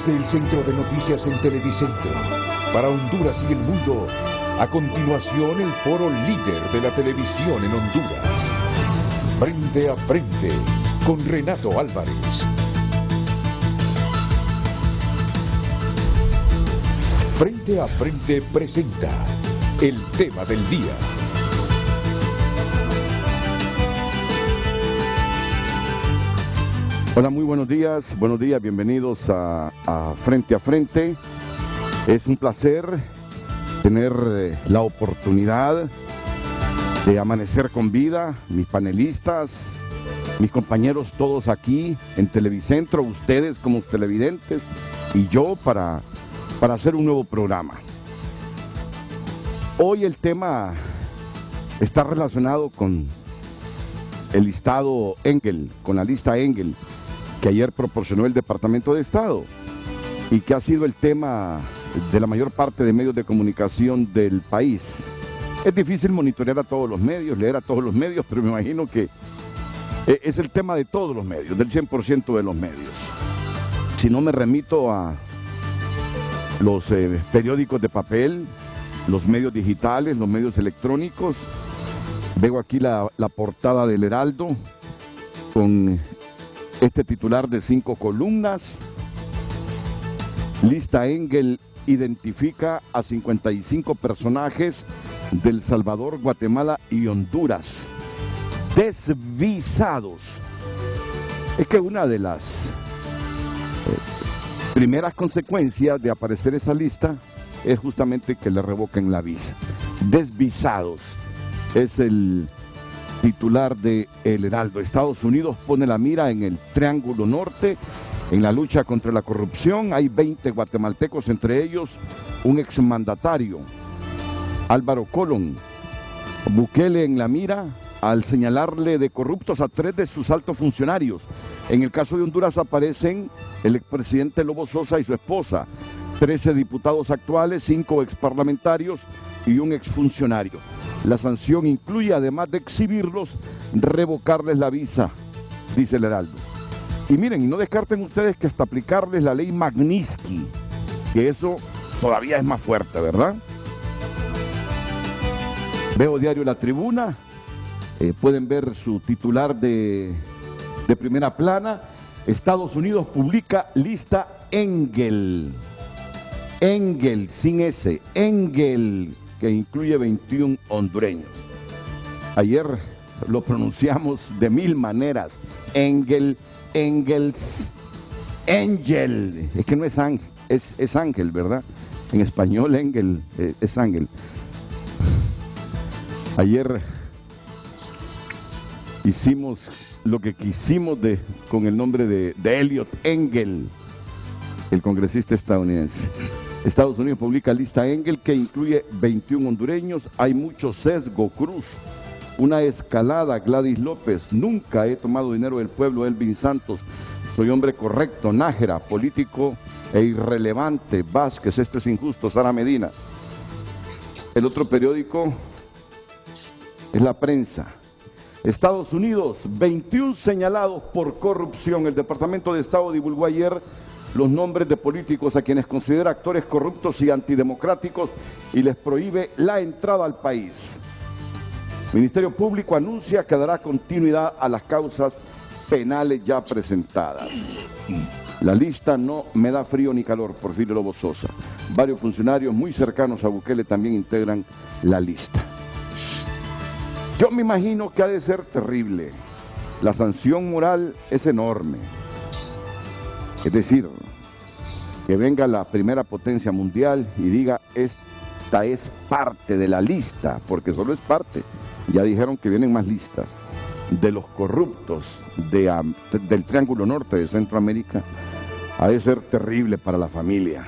Desde el Centro de Noticias en Televicentro, para Honduras y el mundo, a continuación el foro líder de la televisión en Honduras. Frente a Frente, con Renato Álvarez. Frente a Frente presenta el tema del día. Hola, muy buenos días, bienvenidos a Frente a Frente. Es un placer tener la oportunidad de amanecer con vida, mis panelistas, mis compañeros todos aquí en Televicentro, ustedes como televidentes y yo para hacer un nuevo programa. Hoy el tema está relacionado con el listado Engel, con la lista Engel, que ayer proporcionó el Departamento de Estado y que ha sido el tema de la mayor parte de medios de comunicación del país. Es difícil monitorear a todos los medios, leer a todos los medios, pero me imagino que es el tema de todos los medios, del 100% de los medios. Si no, me remito a los periódicos de papel, los medios digitales, los medios electrónicos. Veo aquí la portada del Heraldo con este titular de 5 columnas. Lista Engel identifica a 55 personajes del Salvador, Guatemala y Honduras desvisados. Es que una de las primeras consecuencias de aparecer esa lista es justamente que le revoquen la visa. Desvisados es el titular de El Heraldo. Estados Unidos pone la mira en el Triángulo Norte en la lucha contra la corrupción. Hay 20 guatemaltecos, entre ellos un exmandatario, Álvaro Colón. Bukele en la mira al señalarle de corruptos a 3 de sus altos funcionarios. En el caso de Honduras aparecen el expresidente Lobo Sosa y su esposa, 13 diputados actuales, 5 exparlamentarios y un exfuncionario. La sanción incluye, además de exhibirlos, revocarles la visa, dice el Heraldo. Y miren, y no descarten ustedes que hasta aplicarles la ley Magnitsky, que eso todavía es más fuerte, ¿verdad? Veo diario La Tribuna, pueden ver su titular de primera plana. Estados Unidos publica lista Engel. Engel, sin S, Engel, que incluye 21 hondureños. Ayer lo pronunciamos de 1000 maneras. Engel, Engels, Engel. Es que no es ángel, es ángel, ¿verdad? En español Engel es ángel. Ayer hicimos lo que quisimos con el nombre de Elliot Engel, el congresista estadounidense. Estados Unidos publica lista Engel que incluye 21 hondureños. Hay mucho sesgo, Cruz. Una escalada, Gladys López. Nunca he tomado dinero del pueblo, Elvin Santos. Soy hombre correcto, Nájera, político e irrelevante, Vázquez, esto es injusto, Sara Medina. El otro periódico es La Prensa. Estados Unidos, 21 señalados por corrupción. El Departamento de Estado divulgó ayer los nombres de políticos a quienes considera actores corruptos y antidemocráticos y les prohíbe la entrada al país. El Ministerio Público anuncia que dará continuidad a las causas penales ya presentadas. La lista no me da frío ni calor, Porfirio Lobo Sosa. Varios funcionarios muy cercanos a Bukele también integran la lista. Yo me imagino que ha de ser terrible. La sanción moral es enorme. Es decir, que venga la primera potencia mundial y diga, esta es parte de la lista, porque solo es parte. Ya dijeron que vienen más listas de los corruptos del Triángulo Norte de Centroamérica. Ha de ser terrible para la familia.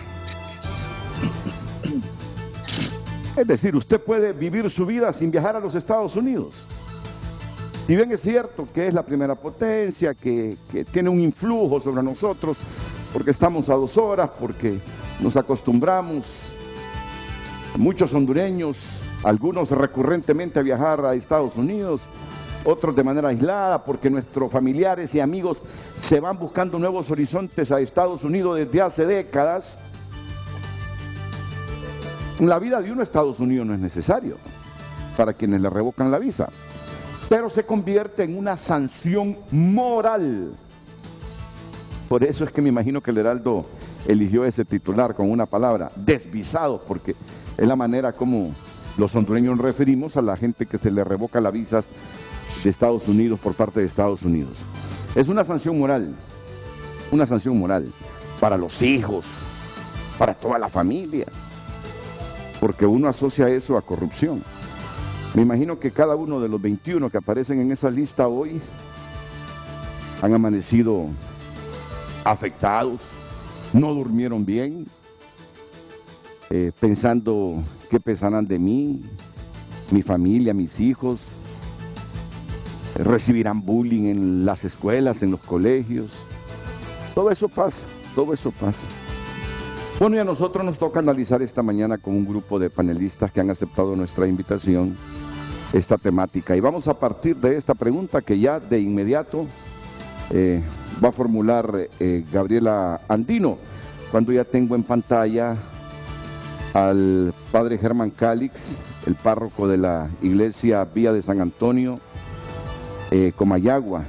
Es decir, usted puede vivir su vida sin viajar a los Estados Unidos. Si bien es cierto que es la primera potencia, que tiene un influjo sobre nosotros, porque estamos a 2 horas, porque nos acostumbramos, muchos hondureños, algunos recurrentemente a viajar a Estados Unidos, otros de manera aislada, porque nuestros familiares y amigos se van buscando nuevos horizontes a Estados Unidos desde hace décadas. En la vida de uno, Estados Unidos no es necesario para quienes le revocan la visa, pero se convierte en una sanción moral. Por eso es que me imagino que el Heraldo eligió ese titular con una palabra, desvisados, porque es la manera como los hondureños nos referimos a la gente que se le revoca la visa de Estados Unidos por parte de Estados Unidos. Es una sanción moral para los hijos, para toda la familia, porque uno asocia eso a corrupción. Me imagino que cada uno de los 21 que aparecen en esa lista hoy han amanecido afectados, no durmieron bien, pensando qué pensarán de mí, mi familia, mis hijos, recibirán bullying en las escuelas, en los colegios. Todo eso pasa. Bueno, y a nosotros nos toca analizar esta mañana con un grupo de panelistas que han aceptado nuestra invitación esta temática. Y vamos a partir de esta pregunta que ya de inmediato va a formular Gabriela Andino, cuando ya tengo en pantalla al padre Germán Calix, el párroco de la iglesia Vía de San Antonio, Comayagua,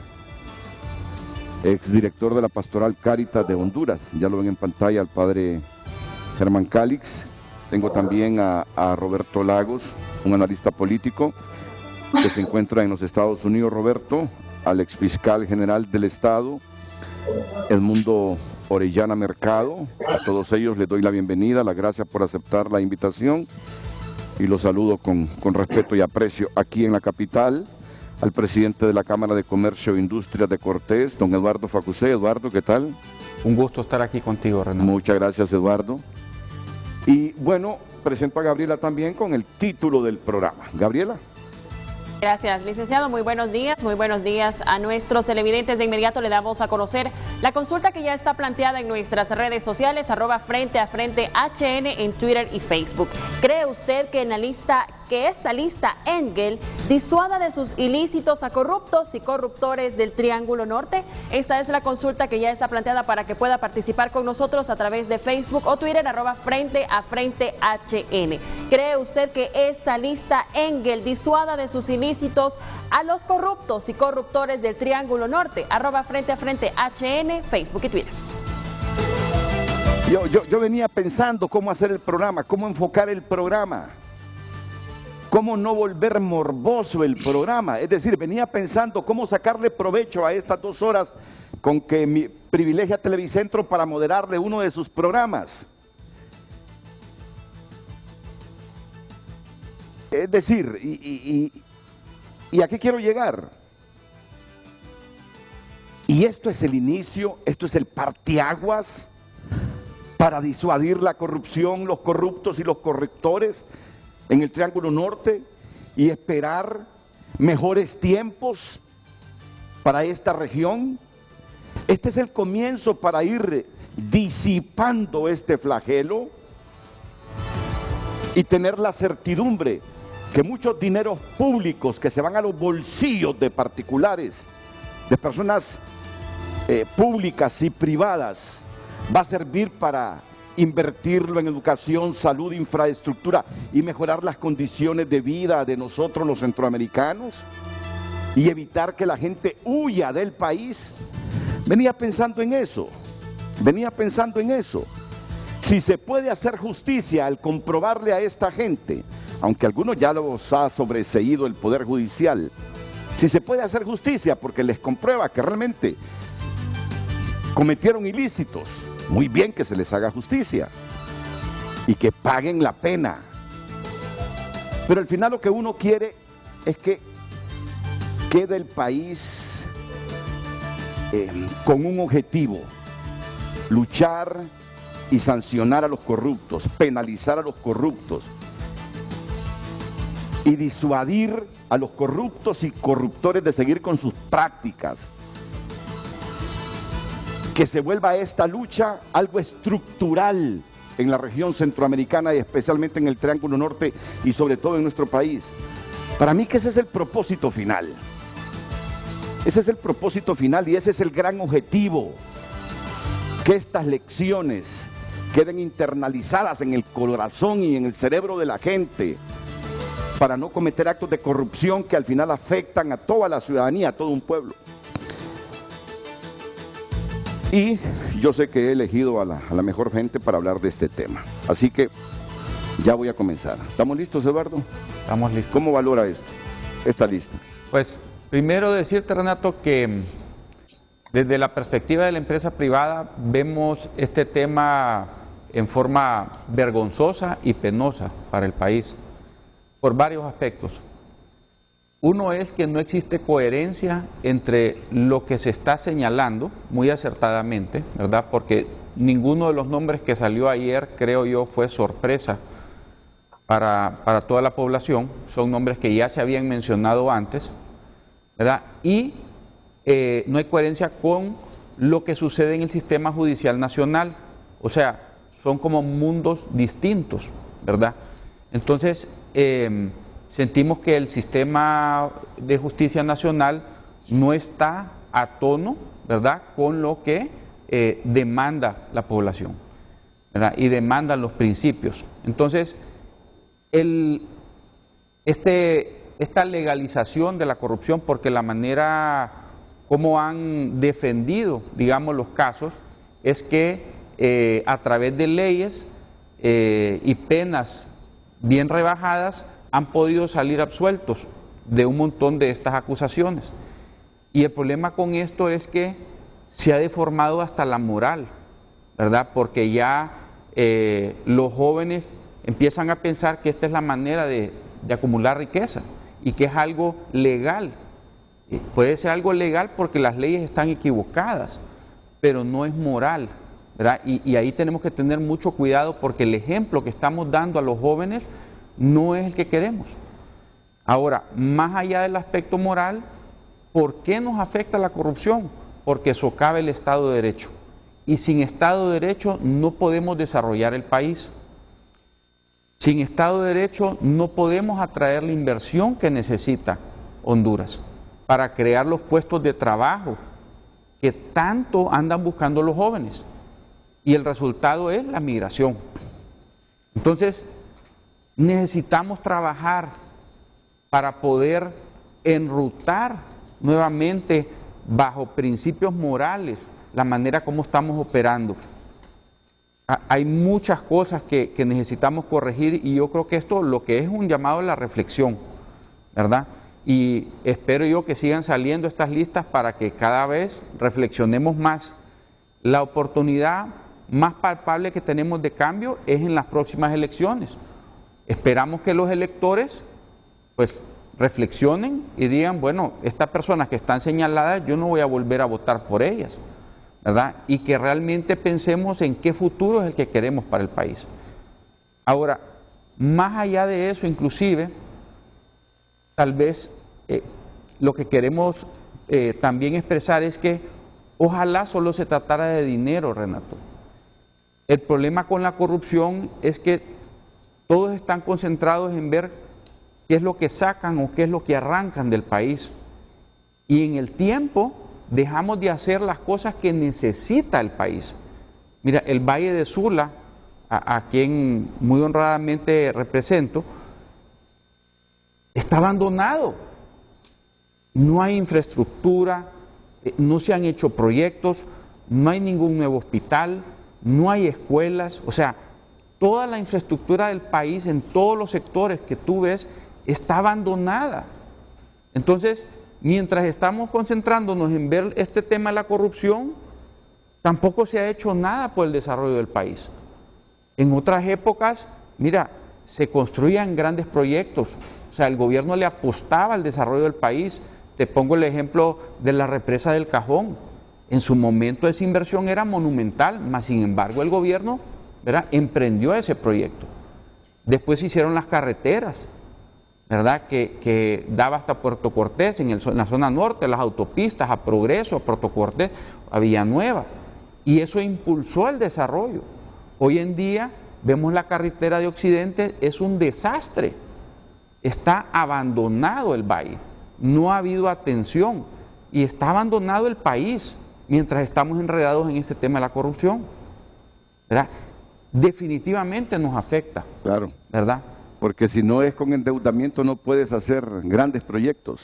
exdirector de la Pastoral Cáritas de Honduras. Ya lo ven en pantalla al padre Germán Calix. Tengo también a Roberto Lagos, un analista político que se encuentra en los Estados Unidos. Roberto, al exfiscal general del Estado, Edmundo Orellana Mercado. A todos ellos les doy la bienvenida, las gracias por aceptar la invitación y los saludo con respeto y aprecio. Aquí en la capital, al presidente de la Cámara de Comercio e Industrias de Cortés, don Eduardo Facusé. Eduardo, ¿qué tal? Un gusto estar aquí contigo, Renato. Muchas gracias, Eduardo. Y bueno, presento a Gabriela también con el título del programa. Gabriela. Gracias, licenciado. Muy buenos días a nuestros televidentes. De inmediato le damos a conocer la consulta que ya está planteada en nuestras redes sociales, @Frente a Frente HN en Twitter y Facebook. ¿Cree usted que esta lista Engel disuada de sus ilícitos a corruptos y corruptores del Triángulo Norte? Esta es la consulta que ya está planteada para que pueda participar con nosotros a través de Facebook o Twitter, @Frente a Frente HN. ¿Cree usted que esta lista Engel disuada de sus ilícitos a los corruptos y corruptores del Triángulo Norte? @Frente a Frente HN, Facebook y Twitter. Yo venía pensando cómo hacer el programa, cómo enfocar el programa, cómo no volver morboso el programa. Es decir, venía pensando cómo sacarle provecho a estas 2 horas con que me privilegia Televicentro para moderarle uno de sus programas. Es decir, ¿y a qué quiero llegar? Y esto es el inicio, esto es el parteaguas para disuadir la corrupción, los corruptos y los correctores en el Triángulo Norte y esperar mejores tiempos para esta región. Este es el comienzo para ir disipando este flagelo y tener la certidumbre que muchos dineros públicos que se van a los bolsillos de particulares, de personas públicas y privadas, va a servir para invertirlo en educación, salud, infraestructura y mejorar las condiciones de vida de nosotros los centroamericanos y evitar que la gente huya del país. Venía pensando en eso. Si se puede hacer justicia al comprobarle a esta gente, aunque algunos ya los ha sobreseído el Poder Judicial, si se puede hacer justicia porque les comprueba que realmente cometieron ilícitos, muy bien que se les haga justicia y que paguen la pena. Pero al final lo que uno quiere es que quede el país con un objetivo: luchar y sancionar a los corruptos, penalizar a los corruptos y disuadir a los corruptos y corruptores de seguir con sus prácticas. Que se vuelva esta lucha algo estructural en la región centroamericana y especialmente en el Triángulo Norte y sobre todo en nuestro país. Para mí que ese es el propósito final. Ese es el propósito final y ese es el gran objetivo, que estas lecciones queden internalizadas en el corazón y en el cerebro de la gente, para no cometer actos de corrupción que al final afectan a toda la ciudadanía, a todo un pueblo. Y yo sé que he elegido a la mejor gente para hablar de este tema, así que ya voy a comenzar. ¿Estamos listos, Eduardo? Estamos listos. ¿Cómo valora esto, esta lista? Pues primero decirte, Renato, que desde la perspectiva de la empresa privada vemos este tema en forma vergonzosa y penosa para el país, por varios aspectos. Uno es que no existe coherencia entre lo que se está señalando, muy acertadamente, ¿verdad? Porque ninguno de los nombres que salió ayer, creo yo, fue sorpresa para toda la población. Son nombres que ya se habían mencionado antes, ¿verdad? Y no hay coherencia con lo que sucede en el sistema judicial nacional. O sea, son como mundos distintos, ¿verdad? Entonces, sentimos que el sistema de justicia nacional no está a tono, ¿verdad?, con lo que demanda la población, ¿verdad?, y demandan los principios. Entonces, esta legalización de la corrupción, porque la manera como han defendido, digamos, los casos, es que a través de leyes y penas bien rebajadas han podido salir absueltos de un montón de estas acusaciones. Y el problema con esto es que se ha deformado hasta la moral, ¿verdad? Porque ya los jóvenes empiezan a pensar que esta es la manera de acumular riqueza y que es algo legal. Puede ser algo legal porque las leyes están equivocadas, pero no es moral, ¿verdad? Y ahí tenemos que tener mucho cuidado porque el ejemplo que estamos dando a los jóvenes no es el que queremos. Ahora, más allá del aspecto moral, ¿por qué nos afecta la corrupción? Porque socava el Estado de Derecho. Y sin Estado de Derecho no podemos desarrollar el país. Sin Estado de Derecho no podemos atraer la inversión que necesita Honduras para crear los puestos de trabajo que tanto andan buscando los jóvenes. Y el resultado es la migración. Entonces, necesitamos trabajar para poder enrutar nuevamente bajo principios morales la manera como estamos operando. Hay muchas cosas que necesitamos corregir y yo creo que esto lo que es un llamado a la reflexión, ¿verdad? Y espero yo que sigan saliendo estas listas para que cada vez reflexionemos más. La oportunidad más palpable que tenemos de cambio es en las próximas elecciones. Esperamos que los electores pues reflexionen y digan, bueno, estas personas que están señaladas yo no voy a volver a votar por ellas, ¿verdad? Y que realmente pensemos en qué futuro es el que queremos para el país. Ahora, más allá de eso, inclusive, tal vez lo que queremos también expresar es que ojalá solo se tratara de dinero, Renato. El problema con la corrupción es que todos están concentrados en ver qué es lo que sacan o qué es lo que arrancan del país. Y en el tiempo dejamos de hacer las cosas que necesita el país. Mira, el Valle de Sula, a quien muy honradamente represento, está abandonado. No hay infraestructura, no se han hecho proyectos, no hay ningún nuevo hospital, no hay escuelas, o sea, toda la infraestructura del país en todos los sectores que tú ves está abandonada. Entonces, mientras estamos concentrándonos en ver este tema de la corrupción, tampoco se ha hecho nada por el desarrollo del país. En otras épocas, mira, se construían grandes proyectos, o sea, el gobierno le apostaba al desarrollo del país. Te pongo el ejemplo de la represa del Cajón. En su momento esa inversión era monumental, mas sin embargo el gobierno, ¿verdad?, emprendió ese proyecto. Después se hicieron las carreteras, ¿verdad?, que daba hasta Puerto Cortés, en la zona norte, las autopistas a Progreso, a Puerto Cortés, a Villanueva, y eso impulsó el desarrollo. Hoy en día vemos la carretera de Occidente, es un desastre, está abandonado el valle, no ha habido atención. y está abandonado el país mientras estamos enredados en este tema de la corrupción, ¿verdad? Definitivamente nos afecta, Claro, ¿verdad? porque si no es con endeudamiento no puedes hacer grandes proyectos.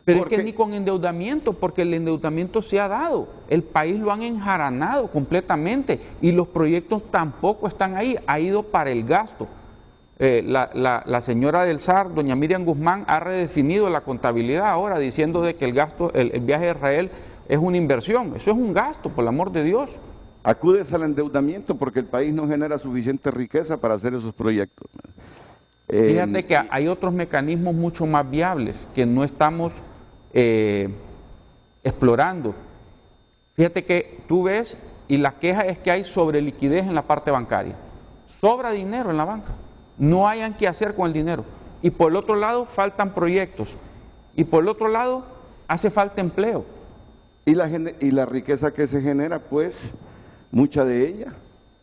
Pero Porque- es que ni con endeudamiento, porque el endeudamiento se ha dado, el país lo han enjaranado completamente y los proyectos tampoco están ahí, ha ido para el gasto. La señora del SAR, doña Miriam Guzmán, ha redefinido la contabilidad ahora diciendo de que el gasto, el viaje a Israel es una inversión, eso es un gasto, por el amor de Dios. Acudes al endeudamiento porque el país no genera suficiente riqueza para hacer esos proyectos. Fíjate que hay otros mecanismos mucho más viables que no estamos explorando. Fíjate que tú ves, y la queja es que hay sobre liquidez en la parte bancaria. Sobra dinero en la banca. No hayan qué hacer con el dinero. Y por el otro lado faltan proyectos. Y por el otro lado hace falta empleo. Y la riqueza que se genera, pues, mucha de ella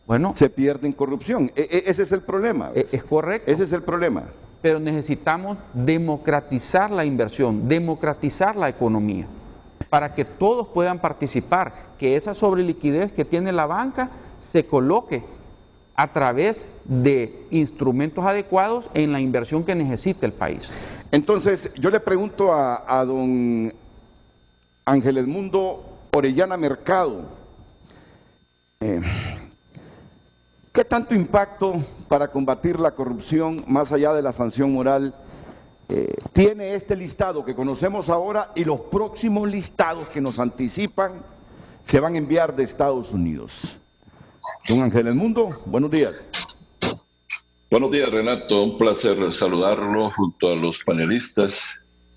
Bueno, se pierde en corrupción. Ese es el problema. es correcto. Ese es el problema. Pero necesitamos democratizar la inversión, democratizar la economía, para que todos puedan participar, que esa sobreliquidez que tiene la banca se coloque a través de instrumentos adecuados en la inversión que necesita el país. Entonces, yo le pregunto a don Ángel Edmundo Orellana Mercado, ¿qué tanto impacto para combatir la corrupción, más allá de la sanción moral, tiene este listado que conocemos ahora y los próximos listados que nos anticipan se van a enviar de Estados Unidos? Don Ángel Edmundo, buenos días. Buenos días, Renato. Un placer saludarlo junto a los panelistas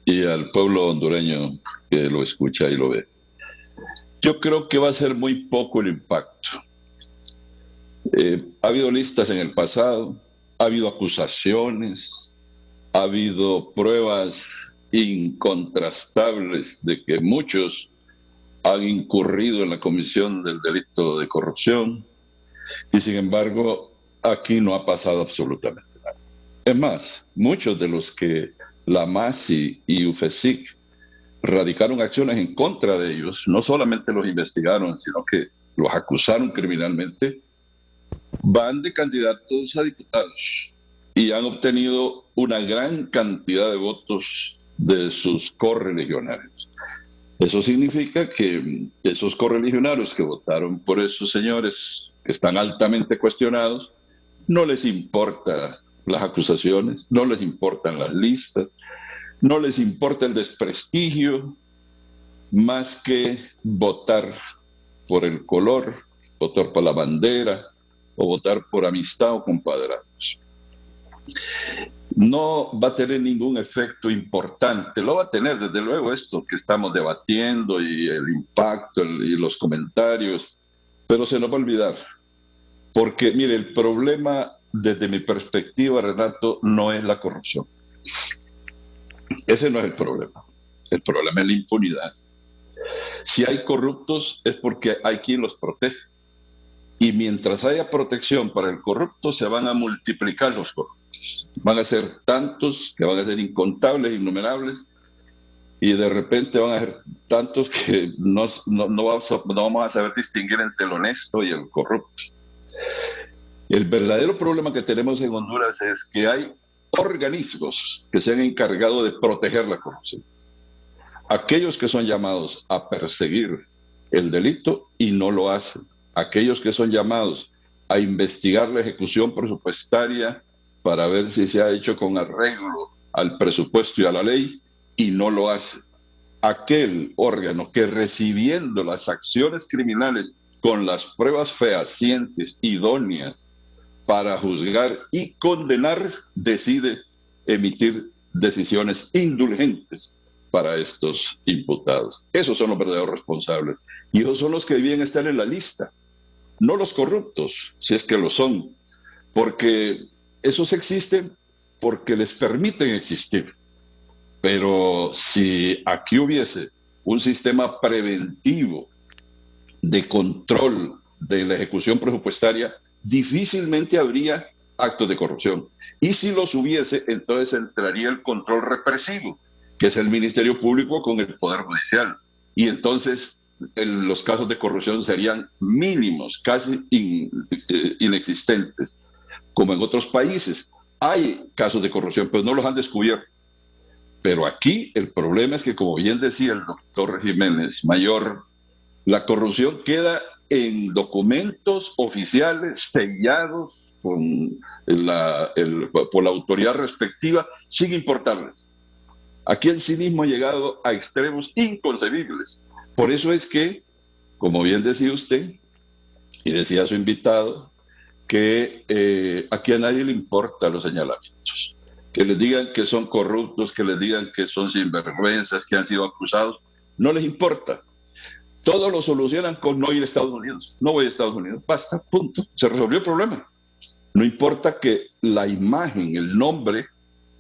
y al pueblo hondureño que lo escucha y lo ve. Yo creo que va a ser muy poco el impacto. Ha habido listas en el pasado, ha habido acusaciones, ha habido pruebas incontrastables de que muchos han incurrido en la comisión del delito de corrupción y sin embargo aquí no ha pasado absolutamente nada. Es más, muchos de los que la MASI y UFESIC radicaron acciones en contra de ellos, no solamente los investigaron, sino que los acusaron criminalmente, van de candidatos a diputados y han obtenido una gran cantidad de votos de sus correligionarios. Eso significa que esos correligionarios que votaron por esos señores que están altamente cuestionados, no les importa las acusaciones, no les importan las listas, no les importa el desprestigio, más que votar por el color, votar por la bandera o votar por amistad o compadrazgos. No va a tener ningún efecto importante, lo va a tener desde luego esto que estamos debatiendo y el impacto y los comentarios, pero se nos va a olvidar, porque mire, el problema desde mi perspectiva, Renato, no es la corrupción. Ese no es el problema es la impunidad. Si hay corruptos es porque hay quien los protege. Y mientras haya protección para el corrupto, se van a multiplicar los corruptos. Van a ser tantos que van a ser incontables, innumerables, y de repente van a ser tantos que no vamos a saber distinguir entre el honesto y el corrupto. El verdadero problema que tenemos en Honduras es que hay organismos que se han encargado de proteger la corrupción. Aquellos que son llamados a perseguir el delito y no lo hacen. Aquellos que son llamados a investigar la ejecución presupuestaria para ver si se ha hecho con arreglo al presupuesto y a la ley y no lo hacen. Aquel órgano que recibiendo las acciones criminales con las pruebas fehacientes, idóneas para juzgar y condenar, decide emitir decisiones indulgentes para estos imputados. Esos son los verdaderos responsables y esos son los que debían estar en la lista, no los corruptos, si es que lo son, porque esos existen porque les permiten existir. Pero si aquí hubiese un sistema preventivo de control de la ejecución presupuestaria, difícilmente habría actos de corrupción. Y si los hubiese, entonces entraría el control represivo, que es el Ministerio Público con el Poder Judicial. y entonces los casos de corrupción serían mínimos, casi inexistentes, como en otros países. Hay casos de corrupción, pero no los han descubierto. Pero aquí el problema es que, como bien decía el doctor Jiménez Mayor, la corrupción queda en documentos oficiales sellados por la autoridad respectiva, sin importarles. Aquí el cinismo ha llegado a extremos inconcebibles. Por eso es que, como bien decía usted, y decía su invitado, que aquí a nadie le importa los señalamientos. Que les digan que son corruptos, que les digan que son sinvergüenzas, que han sido acusados, no les importa. Todo lo solucionan con no ir a Estados Unidos. No voy a Estados Unidos, basta, punto. Se resolvió el problema. No importa que la imagen, el nombre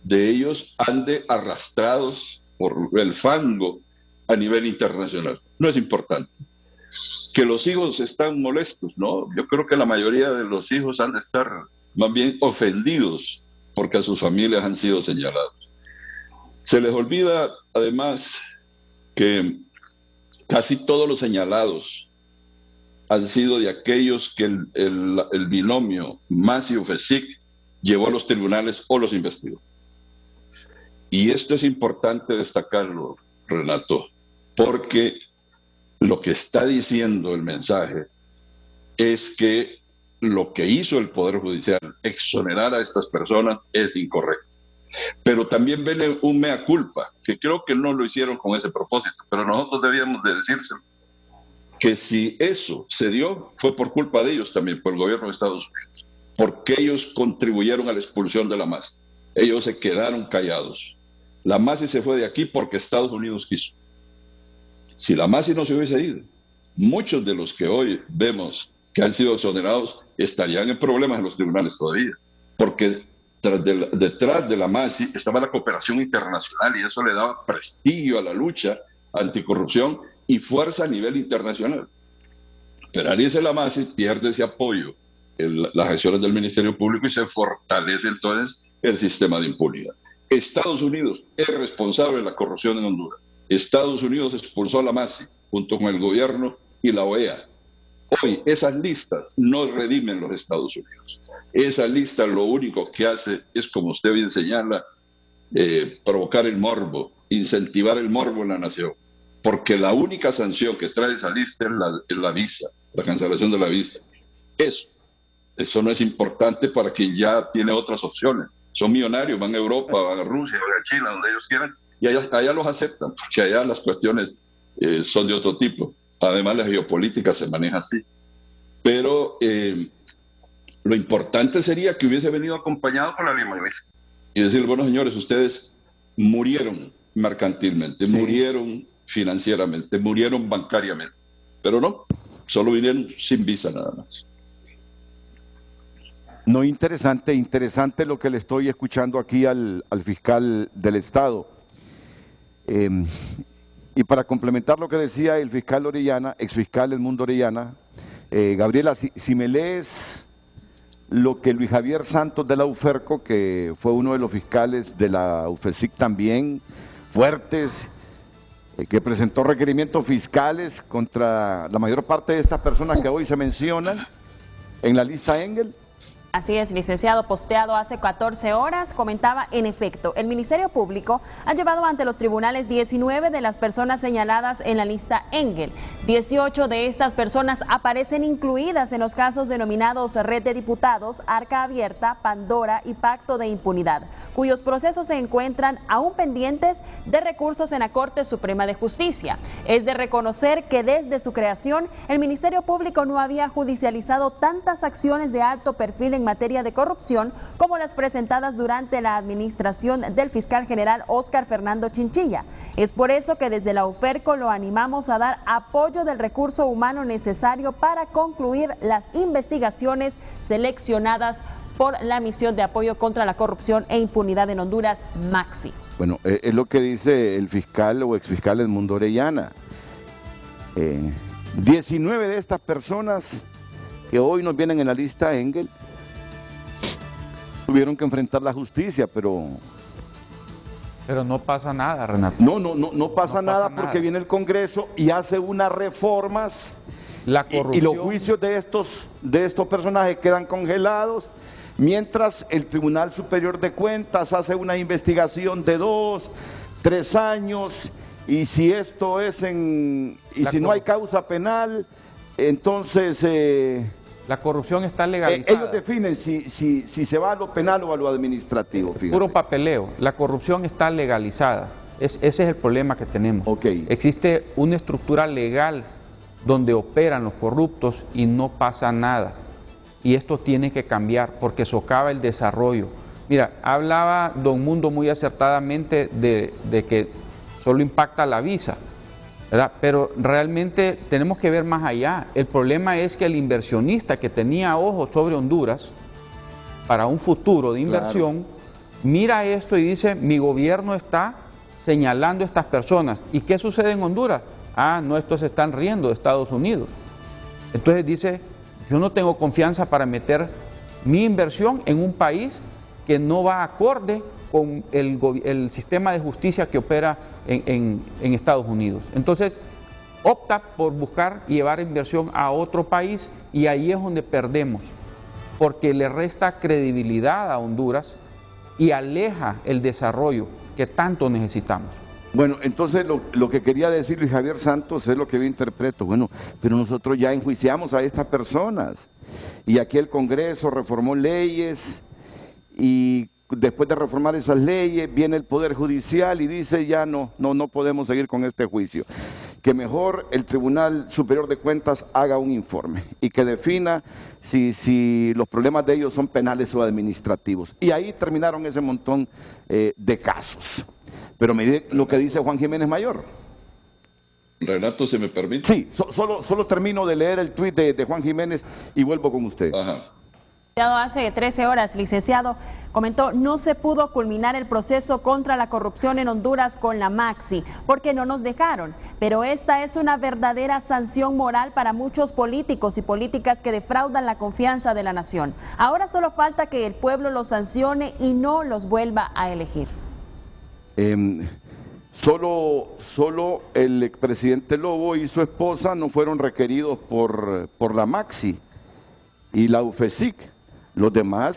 de ellos ande arrastrados por el fango a nivel internacional. No es importante. Que los hijos están molestos, ¿no? Yo creo que la mayoría de los hijos han de estar más bien ofendidos porque a sus familias han sido señalados. Se les olvida, además, que casi todos los señalados han sido de aquellos que el binomio Massi-Ufesic llevó a los tribunales o los investigó. Y esto es importante destacarlo, Renato, porque lo que está diciendo el mensaje es que lo que hizo el Poder Judicial, exonerar a estas personas, es incorrecto. Pero también viene un mea culpa, que creo que no lo hicieron con ese propósito, pero nosotros debíamos de decírselo, que si eso se dio, fue por culpa de ellos también, por el gobierno de Estados Unidos, porque ellos contribuyeron a la expulsión de la MASI. Ellos se quedaron callados. La MASI se fue de aquí porque Estados Unidos quiso. Si la MASI no se hubiese ido, muchos de los que hoy vemos que han sido exonerados estarían en problemas en los tribunales todavía, porque detrás de la MASI estaba la cooperación internacional y eso le daba prestigio a la lucha anticorrupción y fuerza a nivel internacional. Pero al irse la MASI pierde ese apoyo en las acciones del Ministerio Público y se fortalece entonces el sistema de impunidad. Estados Unidos es responsable de la corrupción en Honduras. Estados Unidos expulsó a la MASI junto con el gobierno y la OEA. Hoy esas listas no redimen los Estados Unidos. Esa lista lo único que hace es, como usted bien señala, provocar el morbo, incentivar el morbo en la nación. Porque la única sanción que trae esa lista es la visa, la cancelación de la visa. Eso no es importante para quien ya tiene otras opciones. Son millonarios, van a Europa, van a Rusia, van a China, donde ellos quieran, y allá los aceptan, porque allá las cuestiones son de otro tipo. Además, la geopolítica se maneja así. Pero lo importante sería que hubiese venido acompañado con la ley y decir, bueno, señores, ustedes murieron mercantilmente, murieron financieramente, murieron bancariamente, pero no, solo vinieron sin visa nada más. No, interesante lo que le estoy escuchando aquí al fiscal del Estado. Y para complementar lo que decía el fiscal Orellana, exfiscal Edmundo Orellana, Gabriela, si me lees lo que Luis Javier Santos de la UFERCO, que fue uno de los fiscales de la UFESIC también, fuertes, que presentó requerimientos fiscales contra la mayor parte de estas personas que hoy se mencionan en la lista Engel. Así es, licenciado, posteado hace 14 horas, comentaba, en efecto, el Ministerio Público ha llevado ante los tribunales 19 de las personas señaladas en la lista Engel. 18 de estas personas aparecen incluidas en los casos denominados Red de Diputados, Arca Abierta, Pandora y Pacto de Impunidad, cuyos procesos se encuentran aún pendientes de recursos en la Corte Suprema de Justicia. Es de reconocer que desde su creación, el Ministerio Público no había judicializado tantas acciones de alto perfil en materia de corrupción como las presentadas durante la administración del fiscal general Óscar Fernando Chinchilla. Es por eso que desde la UFERCO lo animamos a dar apoyo del recurso humano necesario para concluir las investigaciones seleccionadas por la misión de apoyo contra la corrupción e impunidad en Honduras, MAXI. Bueno, es lo que dice el fiscal o exfiscal Edmundo Orellana. 19 de estas personas que hoy nos vienen en la lista Engel tuvieron que enfrentar la justicia, pero Pero no pasa nada, Renato. No pasa nada porque viene el Congreso y hace unas reformas. La corrupción. Y los juicios de estos personajes quedan congelados, mientras el Tribunal Superior de Cuentas hace una investigación de 2, 3 años, y si esto es si no hay causa penal, entonces la corrupción está legalizada. Ellos definen si se va a lo penal o a lo administrativo. Fíjate. Puro papeleo. La corrupción está legalizada. Ese es el problema que tenemos. Okay. Existe una estructura legal donde operan los corruptos y no pasa nada. Y esto tiene que cambiar porque socava el desarrollo. Mira, hablaba Don Mundo muy acertadamente de que solo impacta la visa, ¿verdad? Pero realmente tenemos que ver más allá. El problema es que el inversionista que tenía ojos sobre Honduras para un futuro de inversión, mira esto y dice, mi gobierno está señalando a estas personas. ¿Y qué sucede en Honduras? Ah, no, estos se están riendo de Estados Unidos. Entonces dice, yo no tengo confianza para meter mi inversión en un país que no va acorde con el sistema de justicia que opera en Estados Unidos. Entonces, opta por buscar y llevar inversión a otro país y ahí es donde perdemos, porque le resta credibilidad a Honduras y aleja el desarrollo que tanto necesitamos. Bueno, entonces lo que quería decir Luis Javier Santos es lo que yo interpreto. Bueno, pero nosotros ya enjuiciamos a estas personas y aquí el Congreso reformó leyes y después de reformar esas leyes viene el Poder Judicial y dice ya no podemos seguir con este juicio. Que mejor el Tribunal Superior de Cuentas haga un informe y que defina si los problemas de ellos son penales o administrativos. Y ahí terminaron ese montón de casos. Pero mire lo que dice Juan Jiménez Mayor. Renato, ¿se me permite? Sí, solo termino de leer el tuit de Juan Jiménez y vuelvo con usted. Ajá. Hace 13 horas, licenciado, comentó, no se pudo culminar el proceso contra la corrupción en Honduras con la Maxi, porque no nos dejaron. Pero esta es una verdadera sanción moral para muchos políticos y políticas que defraudan la confianza de la nación. Ahora solo falta que el pueblo los sancione y no los vuelva a elegir. Solo el expresidente Lobo y su esposa no fueron requeridos por la Maxi y la UFESIC. Los demás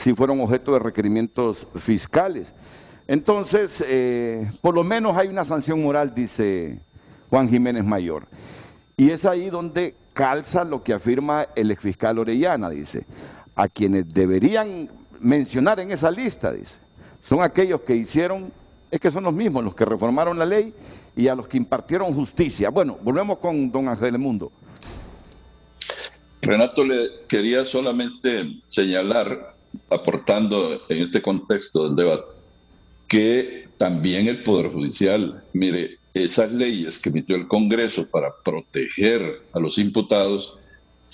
sí fueron objeto de requerimientos fiscales. Entonces, por lo menos hay una sanción moral, dice Juan Jiménez Mayor. Y es ahí donde calza lo que afirma el exfiscal Orellana, dice, a quienes deberían mencionar en esa lista, dice, son aquellos que hicieron, es que son los mismos, los que reformaron la ley y a los que impartieron justicia. Bueno, volvemos con don Ángel Mundo. Renato, le quería solamente señalar, aportando en este contexto del debate, que también el Poder Judicial, mire, esas leyes que emitió el Congreso para proteger a los imputados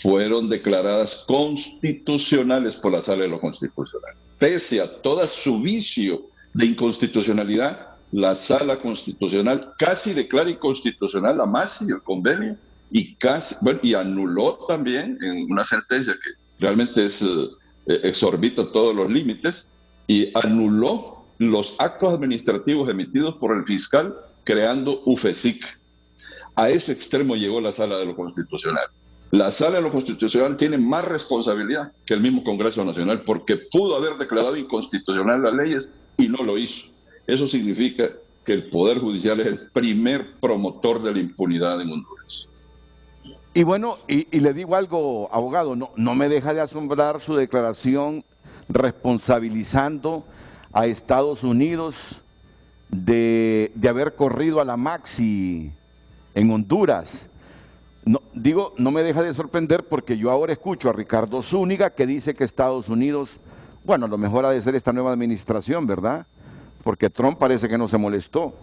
fueron declaradas constitucionales por la Sala de lo Constitucional. Pese a todo su vicio de inconstitucionalidad, la Sala Constitucional casi declara inconstitucional la Maxi, el convenio, y y anuló también en una sentencia que realmente exorbita todos los límites, y anuló los actos administrativos emitidos por el fiscal creando UFESIC. A ese extremo llegó la Sala de lo Constitucional. La Sala de lo Constitucional tiene más responsabilidad que el mismo Congreso Nacional porque pudo haber declarado inconstitucional las leyes y no lo hizo. Eso significa que el Poder Judicial es el primer promotor de la impunidad en Honduras. Y bueno, y le digo algo, abogado, no me deja de asombrar su declaración responsabilizando a Estados Unidos de haber corrido a la Maxi en Honduras. No me deja de sorprender porque yo ahora escucho a Ricardo Zúñiga que dice que Estados Unidos, bueno, a lo mejor ha de ser esta nueva administración, ¿verdad? Porque Trump parece que no se molestó.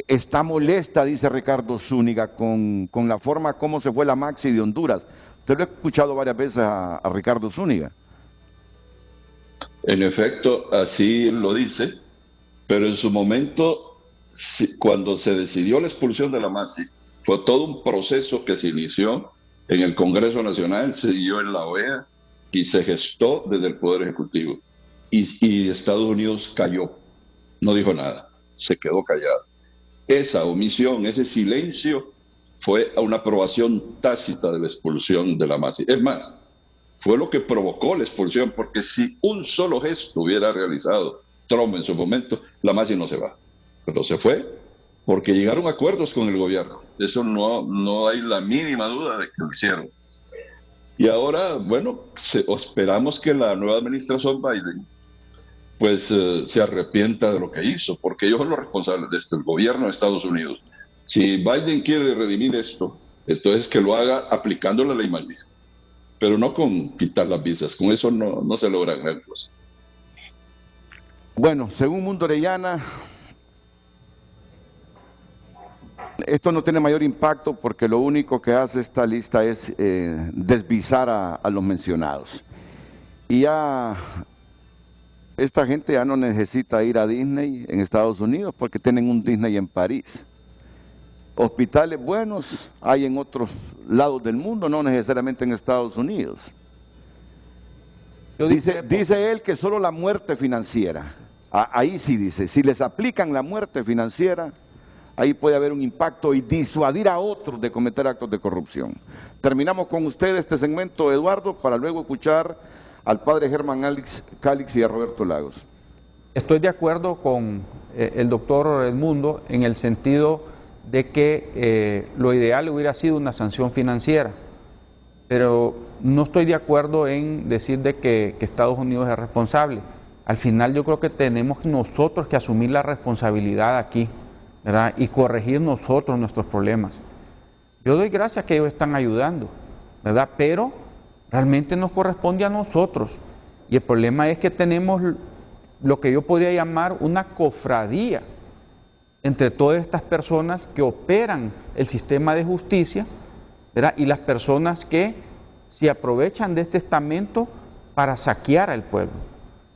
Está molesta, dice Ricardo Zúñiga, con la forma como se fue la Maxi de Honduras. Usted lo ha escuchado varias veces a Ricardo Zúñiga. En efecto, así lo dice, pero en su momento, cuando se decidió la expulsión de la Maxi, fue todo un proceso que se inició en el Congreso Nacional, se siguió en la OEA y se gestó desde el Poder Ejecutivo. Y Estados Unidos cayó. no dijo nada, se quedó callado. Esa omisión, ese silencio fue a una aprobación tácita de la expulsión de la Masi. Es más, fue lo que provocó la expulsión, porque si un solo gesto hubiera realizado Trump en su momento, la Masi no se va. Pero se fue porque llegaron a acuerdos con el gobierno. Eso no hay la mínima duda de que lo hicieron. Y ahora, bueno, esperamos que la nueva administración Biden pues se arrepienta de lo que hizo, porque ellos son los responsables de esto, el gobierno de Estados Unidos. Si Biden quiere redimir esto, entonces que lo haga aplicando la ley Magnitsky, pero no con quitar las visas, con eso no se logran gran cosa. Bueno, según Mundo Orellana, esto no tiene mayor impacto porque lo único que hace esta lista es desvisar a los mencionados. Y ya esta gente ya no necesita ir a Disney en Estados Unidos porque tienen un Disney en París. Hospitales buenos hay en otros lados del mundo, no necesariamente en Estados Unidos. Dice él que solo la muerte financiera, ahí sí dice, si les aplican la muerte financiera, ahí puede haber un impacto y disuadir a otros de cometer actos de corrupción. Terminamos con usted este segmento, Eduardo, para luego escuchar al padre Germán Calix y a Roberto Lagos. Estoy de acuerdo con el doctor Edmundo en el sentido de que lo ideal hubiera sido una sanción financiera, pero no estoy de acuerdo en decir de que Estados Unidos es responsable. Al final yo creo que tenemos nosotros que asumir la responsabilidad aquí, ¿verdad? Y corregir nosotros nuestros problemas. Yo doy gracias que ellos están ayudando, ¿verdad? Pero realmente nos corresponde a nosotros. Y el problema es que tenemos lo que yo podría llamar una cofradía entre todas estas personas que operan el sistema de justicia, ¿verdad? Y las personas que se aprovechan de este estamento para saquear al pueblo.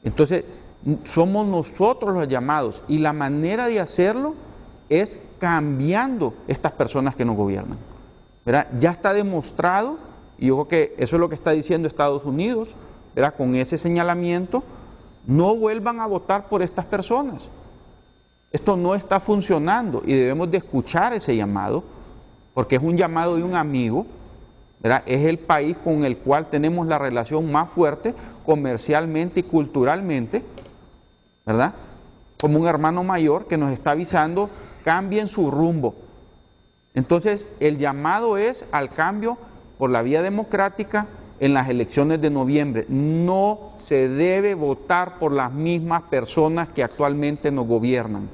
Entonces, somos nosotros los llamados, y la manera de hacerlo es cambiando estas personas que nos gobiernan, ¿verdad? Ya está demostrado, y yo creo que eso es lo que está diciendo Estados Unidos, ¿verdad? Con ese señalamiento, no vuelvan a votar por estas personas. Esto no está funcionando y debemos de escuchar ese llamado, porque es un llamado de un amigo, ¿verdad? Es el país con el cual tenemos la relación más fuerte comercialmente y culturalmente, ¿verdad? Como un hermano mayor que nos está avisando, cambien su rumbo. Entonces, el llamado es al cambio por la vía democrática en las elecciones de noviembre. No se debe votar por las mismas personas que actualmente nos gobiernan.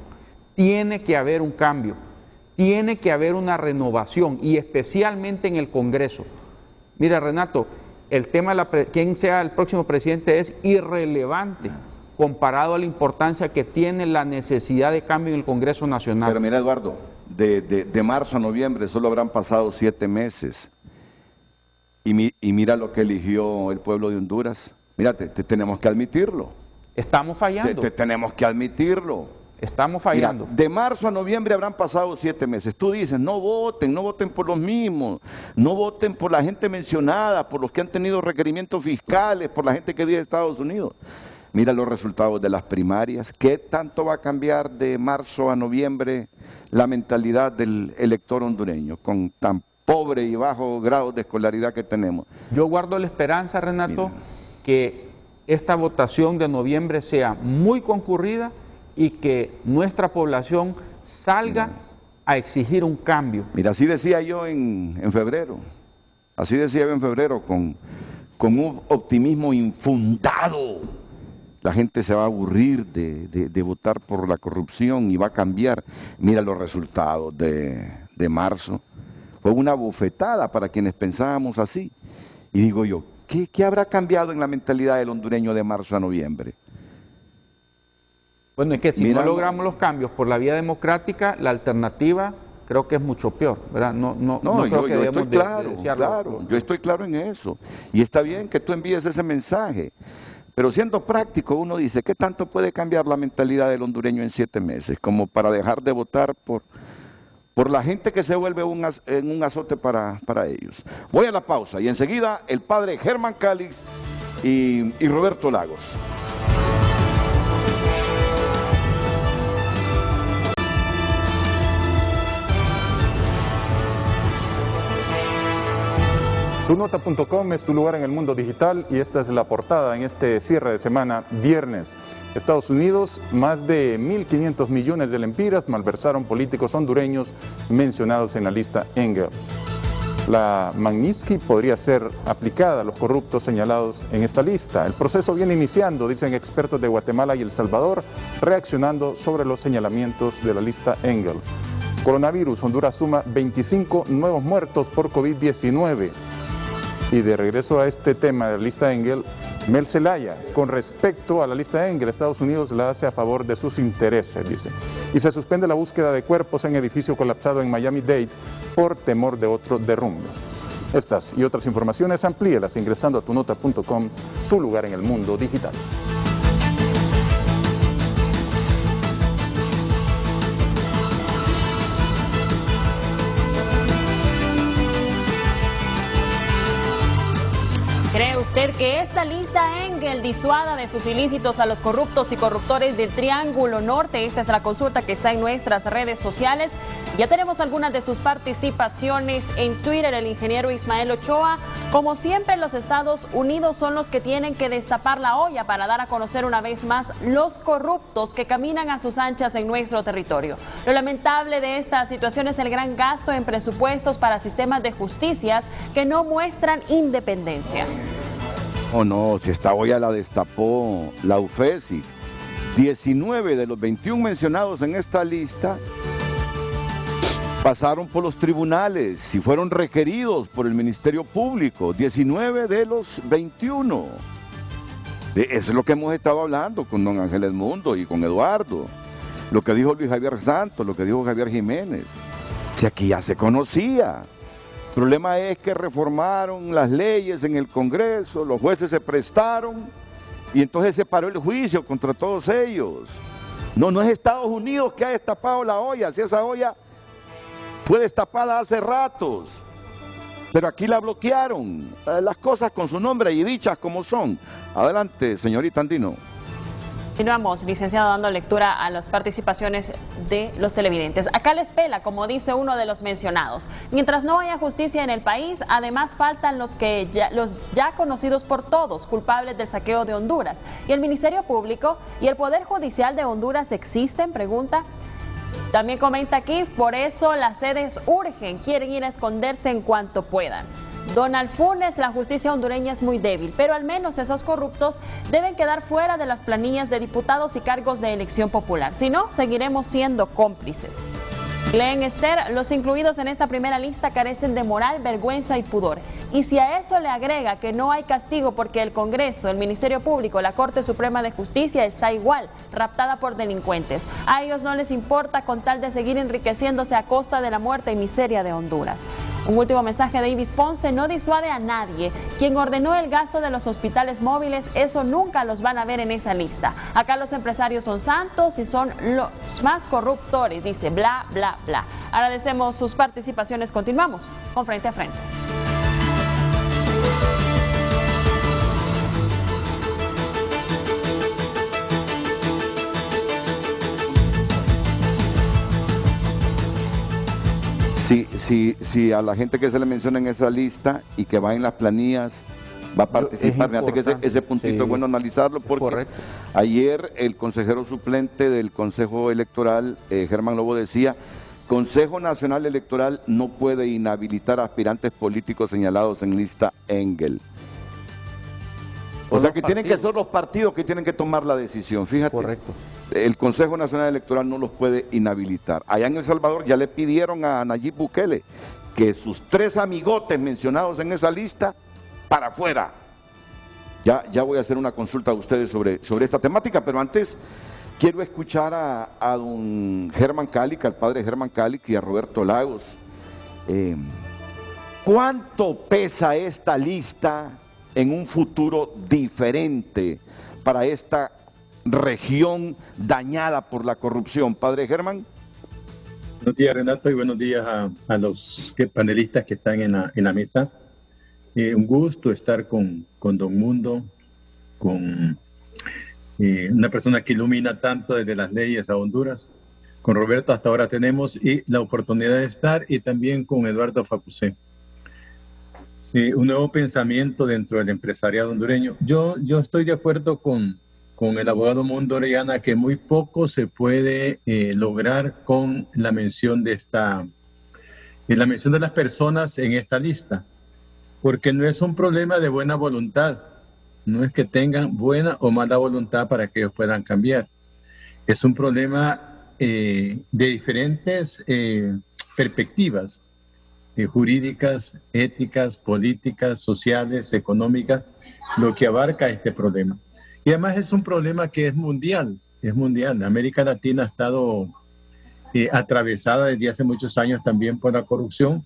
Tiene que haber un cambio, tiene que haber una renovación, y especialmente en el Congreso. Mira, Renato, el tema de quién sea el próximo presidente es irrelevante comparado a la importancia que tiene la necesidad de cambio en el Congreso Nacional. Pero mira, Eduardo, de marzo a noviembre solo habrán pasado 7 meses. Y mira lo que eligió el pueblo de Honduras. Mira, tenemos que admitirlo. Estamos fallando. Tenemos que admitirlo. Estamos fallando. Mira, de marzo a noviembre habrán pasado 7 meses. Tú dices, no voten por los mismos, no voten por la gente mencionada, por los que han tenido requerimientos fiscales, por la gente que vive en Estados Unidos. Mira los resultados de las primarias. ¿Qué tanto va a cambiar de marzo a noviembre la mentalidad del elector hondureño con tan pobre y bajo grado de escolaridad que tenemos? Yo guardo la esperanza, Renato, que esta votación de noviembre sea muy concurrida y que nuestra población salga a exigir un cambio. Mira, así decía yo en febrero, con un optimismo infundado. La gente se va a aburrir de votar por la corrupción y va a cambiar. Mira los resultados de marzo. Fue una bofetada para quienes pensábamos así. Y digo yo, ¿qué habrá cambiado en la mentalidad del hondureño de marzo a noviembre? Bueno, es que si no logramos los cambios por la vía democrática, la alternativa creo que es mucho peor, ¿verdad? No creo que debemos claro, yo estoy claro en eso. Y está bien que tú envíes ese mensaje. Pero siendo práctico, uno dice, ¿qué tanto puede cambiar la mentalidad del hondureño en 7 meses? Como para dejar de votar por la gente que se vuelve en un azote para ellos. Voy a la pausa y enseguida el padre Germán Calix y Roberto Lagos. Tunota.com es tu lugar en el mundo digital y esta es la portada en este cierre de semana, viernes. Estados Unidos, más de 1.500 millones de lempiras malversaron políticos hondureños mencionados en la lista Engel. La Magnitsky podría ser aplicada a los corruptos señalados en esta lista. El proceso viene iniciando, dicen expertos de Guatemala y El Salvador, reaccionando sobre los señalamientos de la lista Engel. Coronavirus, Honduras suma 25 nuevos muertos por COVID-19. Y de regreso a este tema de la lista Engel, Mel Zelaya, con respecto a la lista Engel, Estados Unidos la hace a favor de sus intereses, dice. Y se suspende la búsqueda de cuerpos en edificio colapsado en Miami-Dade por temor de otro derrumbe. Estas y otras informaciones amplíelas ingresando a tunota.com, tu lugar en el mundo digital. ¿Cree usted que esta lista Engel disuada de sus ilícitos a los corruptos y corruptores del Triángulo Norte? Esta es la consulta que está en nuestras redes sociales. Ya tenemos algunas de sus participaciones en Twitter. El ingeniero Ismael Ochoa: como siempre, los Estados Unidos son los que tienen que destapar la olla para dar a conocer una vez más los corruptos que caminan a sus anchas en nuestro territorio. Lo lamentable de esta situación es el gran gasto en presupuestos para sistemas de justicia que no muestran independencia. Oh no, si esta olla la destapó la UFESI. 19 de los 21 mencionados en esta lista pasaron por los tribunales y fueron requeridos por el Ministerio Público. 19 de los 21. Eso es lo que hemos estado hablando con don Ángel Edmundo y con Eduardo. Lo que dijo Luis Javier Santos, lo que dijo Javier Jiménez. Si aquí ya se conocía. El problema es que reformaron las leyes en el Congreso, los jueces se prestaron y entonces se paró el juicio contra todos ellos. No es Estados Unidos que ha destapado la olla, si esa olla fue destapada hace ratos, pero aquí la bloquearon. Las cosas con su nombre y dichas como son. Adelante, señorita Andino. Continuamos, licenciado, dando lectura a las participaciones de los televidentes. Acá les pela, como dice uno de los mencionados. Mientras no haya justicia en el país, además faltan los ya conocidos por todos, culpables del saqueo de Honduras. ¿Y el Ministerio Público y el Poder Judicial de Honduras existen? Pregunta. También comenta aquí: por eso las sedes urgen, quieren ir a esconderse en cuanto puedan. Donald Funes: la justicia hondureña es muy débil, pero al menos esos corruptos deben quedar fuera de las planillas de diputados y cargos de elección popular. Si no, seguiremos siendo cómplices. Glenn Esther: los incluidos en esta primera lista carecen de moral, vergüenza y pudor. Y si a eso le agrega que no hay castigo porque el Congreso, el Ministerio Público, la Corte Suprema de Justicia está igual, raptada por delincuentes. A ellos no les importa con tal de seguir enriqueciéndose a costa de la muerte y miseria de Honduras. Un último mensaje de Davis Ponce: no disuade a nadie. Quien ordenó el gasto de los hospitales móviles, eso nunca los van a ver en esa lista. Acá los empresarios son santos y son los más corruptores, dice bla, bla, bla. Agradecemos sus participaciones. Continuamos con Frente a Frente. Si a la gente que se le menciona en esa lista y que va en las planillas va a participar, fíjate que ese puntito es bueno analizarlo, porque ayer el consejero suplente del Consejo Electoral, Germán Lobo, decía: Consejo Nacional Electoral no puede inhabilitar a aspirantes políticos señalados en lista Engel. O sea que tienen que ser los partidos que tienen que tomar la decisión, fíjate. Correcto. El Consejo Nacional Electoral no los puede inhabilitar. Allá en El Salvador ya le pidieron a Nayib Bukele que sus 3 amigotes mencionados en esa lista para afuera. Ya voy a hacer una consulta a ustedes sobre esta temática, pero antes quiero escuchar a don Germán Cáliz, al padre Germán Cáliz, y a Roberto Lagos. ¿Cuánto pesa esta lista en un futuro diferente para esta región dañada por la corrupción? Padre Germán. Buenos días, Renato, y buenos días a los panelistas que están en la mesa. Un gusto estar con Don Mundo, con una persona que ilumina tanto desde las leyes a Honduras. Con Roberto hasta ahora tenemos la oportunidad de estar, y también con Eduardo Facusé. un nuevo pensamiento dentro del empresariado hondureño. Yo estoy de acuerdo con el abogado Mundo Orellana que muy poco se puede lograr con la mención de las personas en esta lista, porque no es un problema de buena voluntad, no es que tengan buena o mala voluntad para que ellos puedan cambiar, es un problema de diferentes perspectivas jurídicas, éticas, políticas, sociales, económicas, lo que abarca este problema. Y además es un problema que es mundial. América Latina ha estado atravesada desde hace muchos años también por la corrupción.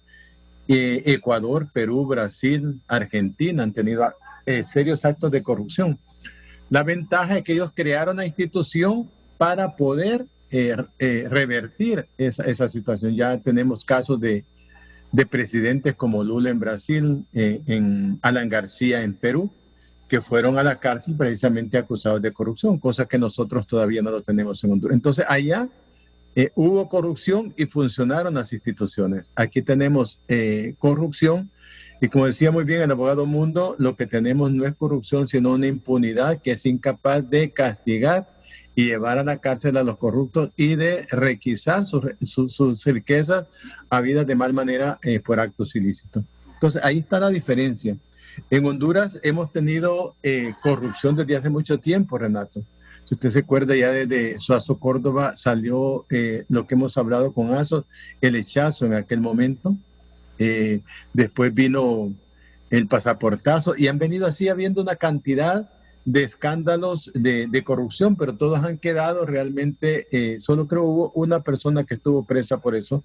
Ecuador, Perú, Brasil, Argentina han tenido serios actos de corrupción. La ventaja es que ellos crearon la institución para poder revertir esa situación. Ya tenemos casos de presidentes como Lula en Brasil, en Alan García en Perú, que fueron a la cárcel precisamente acusados de corrupción, cosa que nosotros todavía no lo tenemos en Honduras. Entonces, allá hubo corrupción y funcionaron las instituciones. Aquí tenemos corrupción y, como decía muy bien el abogado Mundo, lo que tenemos no es corrupción, sino una impunidad que es incapaz de castigar y llevar a la cárcel a los corruptos y de requisar sus riquezas habidas de mal manera por actos ilícitos. Entonces, ahí está la diferencia. En Honduras hemos tenido corrupción desde hace mucho tiempo, Renato. Si usted se acuerda, ya desde Suazo Córdoba salió lo que hemos hablado con Asos, el hechazo en aquel momento. Después vino el pasaportazo y han venido así habiendo una cantidad de escándalos de corrupción, pero todos han quedado realmente, solo creo hubo una persona que estuvo presa por eso,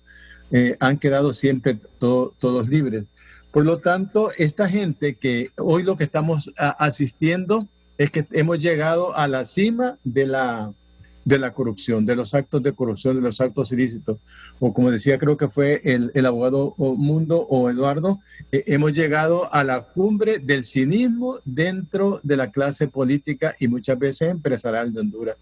han quedado siempre todos libres. Por lo tanto, esta gente que hoy lo que estamos asistiendo es que hemos llegado a la cima de la corrupción, de los actos de corrupción, de los actos ilícitos, o como decía, creo que fue el abogado Mundo o Eduardo, hemos llegado a la cumbre del cinismo dentro de la clase política y muchas veces empresarial de Honduras.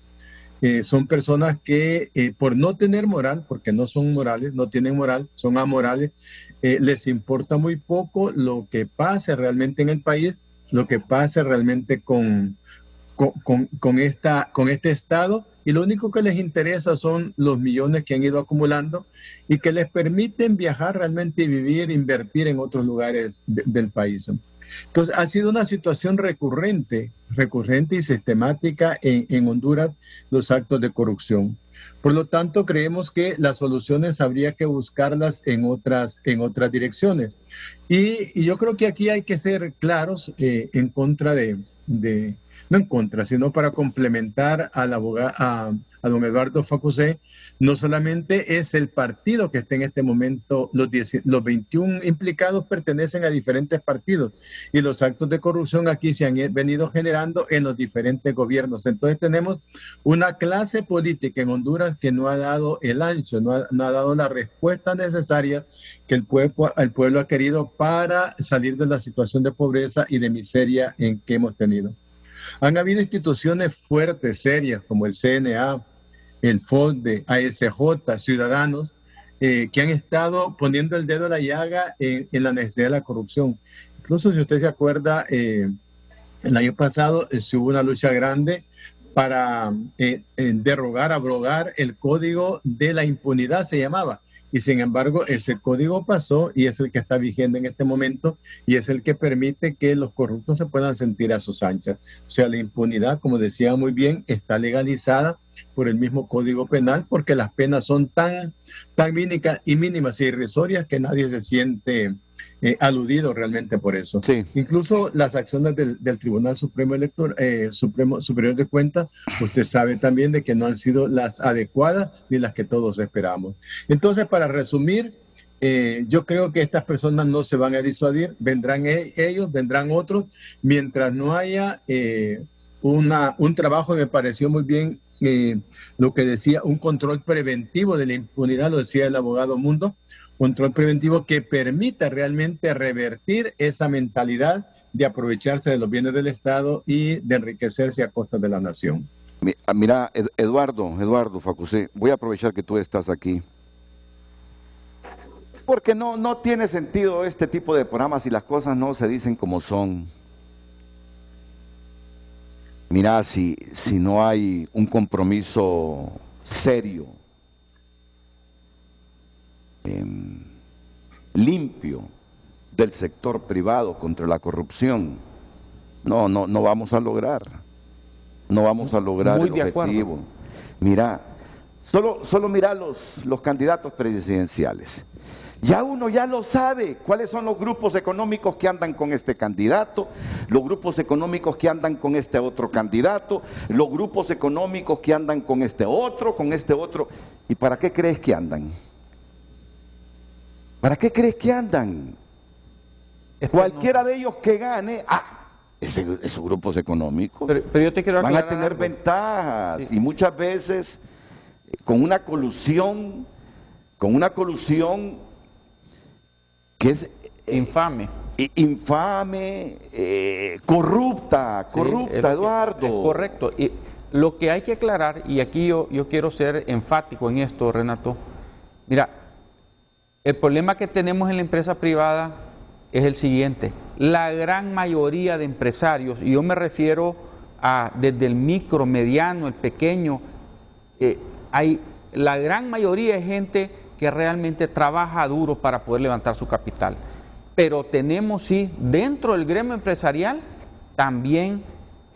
Son personas que por no tener moral, porque no son morales, no tienen moral, son amorales, les importa muy poco lo que pase realmente en el país, lo que pase realmente con este Estado, y lo único que les interesa son los millones que han ido acumulando y que les permiten viajar realmente y vivir, invertir en otros lugares del país. Entonces, ha sido una situación recurrente y sistemática en Honduras los actos de corrupción. Por lo tanto, creemos que las soluciones habría que buscarlas en otras direcciones. Y yo creo que aquí hay que ser claros en contra no en contra, sino para complementar a don Eduardo Facusé. No solamente es el partido que está en este momento, los 21 implicados pertenecen a diferentes partidos y los actos de corrupción aquí se han venido generando en los diferentes gobiernos. Entonces tenemos una clase política en Honduras que no ha dado el ancho, no ha dado la respuesta necesaria que el pueblo ha querido para salir de la situación de pobreza y de miseria en que hemos tenido. Han habido instituciones fuertes, serias, como el CNA, el FODE, ASJ, Ciudadanos, que han estado poniendo el dedo a la llaga en la necesidad de la corrupción. Incluso, si usted se acuerda, el año pasado hubo una lucha grande para abrogar el código de la impunidad, se llamaba. Y sin embargo, ese código pasó y es el que está vigente en este momento y es el que permite que los corruptos se puedan sentir a sus anchas. O sea, la impunidad, como decía muy bien, está legalizada por el mismo Código Penal porque las penas son tan mínimas y irrisorias que nadie se siente aludido realmente por eso. Sí. Incluso las acciones del Tribunal Supremo Superior de Cuentas, usted sabe también de que no han sido las adecuadas ni las que todos esperamos. Entonces, para resumir, yo creo que estas personas no se van a disuadir, vendrán ellos, vendrán otros, mientras no haya un trabajo, me pareció muy bien lo que decía, un control preventivo de la impunidad, lo decía el abogado Mundo, control preventivo que permita realmente revertir esa mentalidad de aprovecharse de los bienes del Estado y de enriquecerse a costa de la nación. Mira, Eduardo Facusé, voy a aprovechar que tú estás aquí. porque no tiene sentido este tipo de programas si las cosas no se dicen como son. Mira, si no hay un compromiso serio, limpio del sector privado contra la corrupción, no vamos a lograr. No vamos a lograr el objetivo. Mira, solo mira los candidatos presidenciales. Ya uno ya lo sabe, cuáles son los grupos económicos que andan con este candidato, los grupos económicos que andan con este otro candidato, los grupos económicos que andan con este otro. ¿Y para qué crees que andan? ¿Para qué crees que andan? Cualquiera de ellos que gane, esos grupos económicos pero yo te quiero van a aclarar tener algo. ventajas, Sí. y muchas veces con una colusión que es Infame. corrupta, Sí, Eduardo. es correcto. Y lo que hay que aclarar, y aquí yo quiero ser enfático en esto, Renato. Mira, el problema que tenemos en la empresa privada es el siguiente: la gran mayoría de empresarios, y yo me refiero a desde el micro, mediano, el pequeño, la gran mayoría de gente que realmente trabaja duro para poder levantar su capital. Pero tenemos, sí, dentro del gremio empresarial, también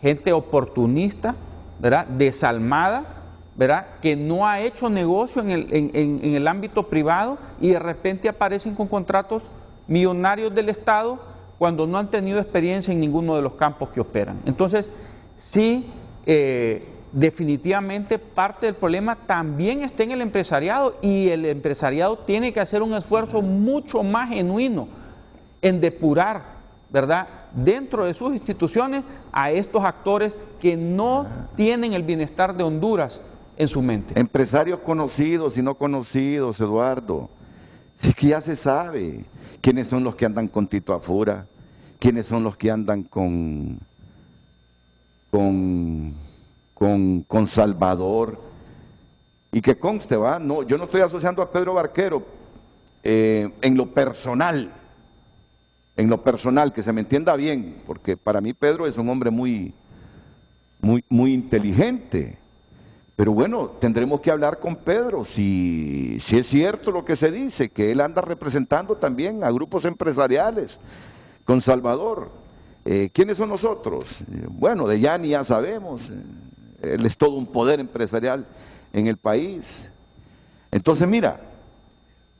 gente oportunista, ¿verdad?, desalmada, ¿verdad?, que no ha hecho negocio en el ámbito privado y de repente aparecen con contratos millonarios del Estado cuando no han tenido experiencia en ninguno de los campos que operan. Entonces, sí, definitivamente parte del problema también está en el empresariado, y el empresariado tiene que hacer un esfuerzo mucho más genuino en depurar, ¿verdad?, dentro de sus instituciones a estos actores que no tienen el bienestar de Honduras en su mente. Empresarios conocidos y no conocidos, Eduardo. Si es que ya se sabe quiénes son los que andan con Tito Afura, quiénes son los que andan con Salvador. Y que conste, no, yo no estoy asociando a Pedro Barquero en lo personal, que se me entienda bien, porque para mí Pedro es un hombre muy inteligente. Pero bueno, tendremos que hablar con Pedro si es cierto lo que se dice, que él anda representando también a grupos empresariales con Salvador. ¿Quiénes son nosotros? Bueno, de Yanni ya sabemos, él es todo un poder empresarial en el país. Entonces mira,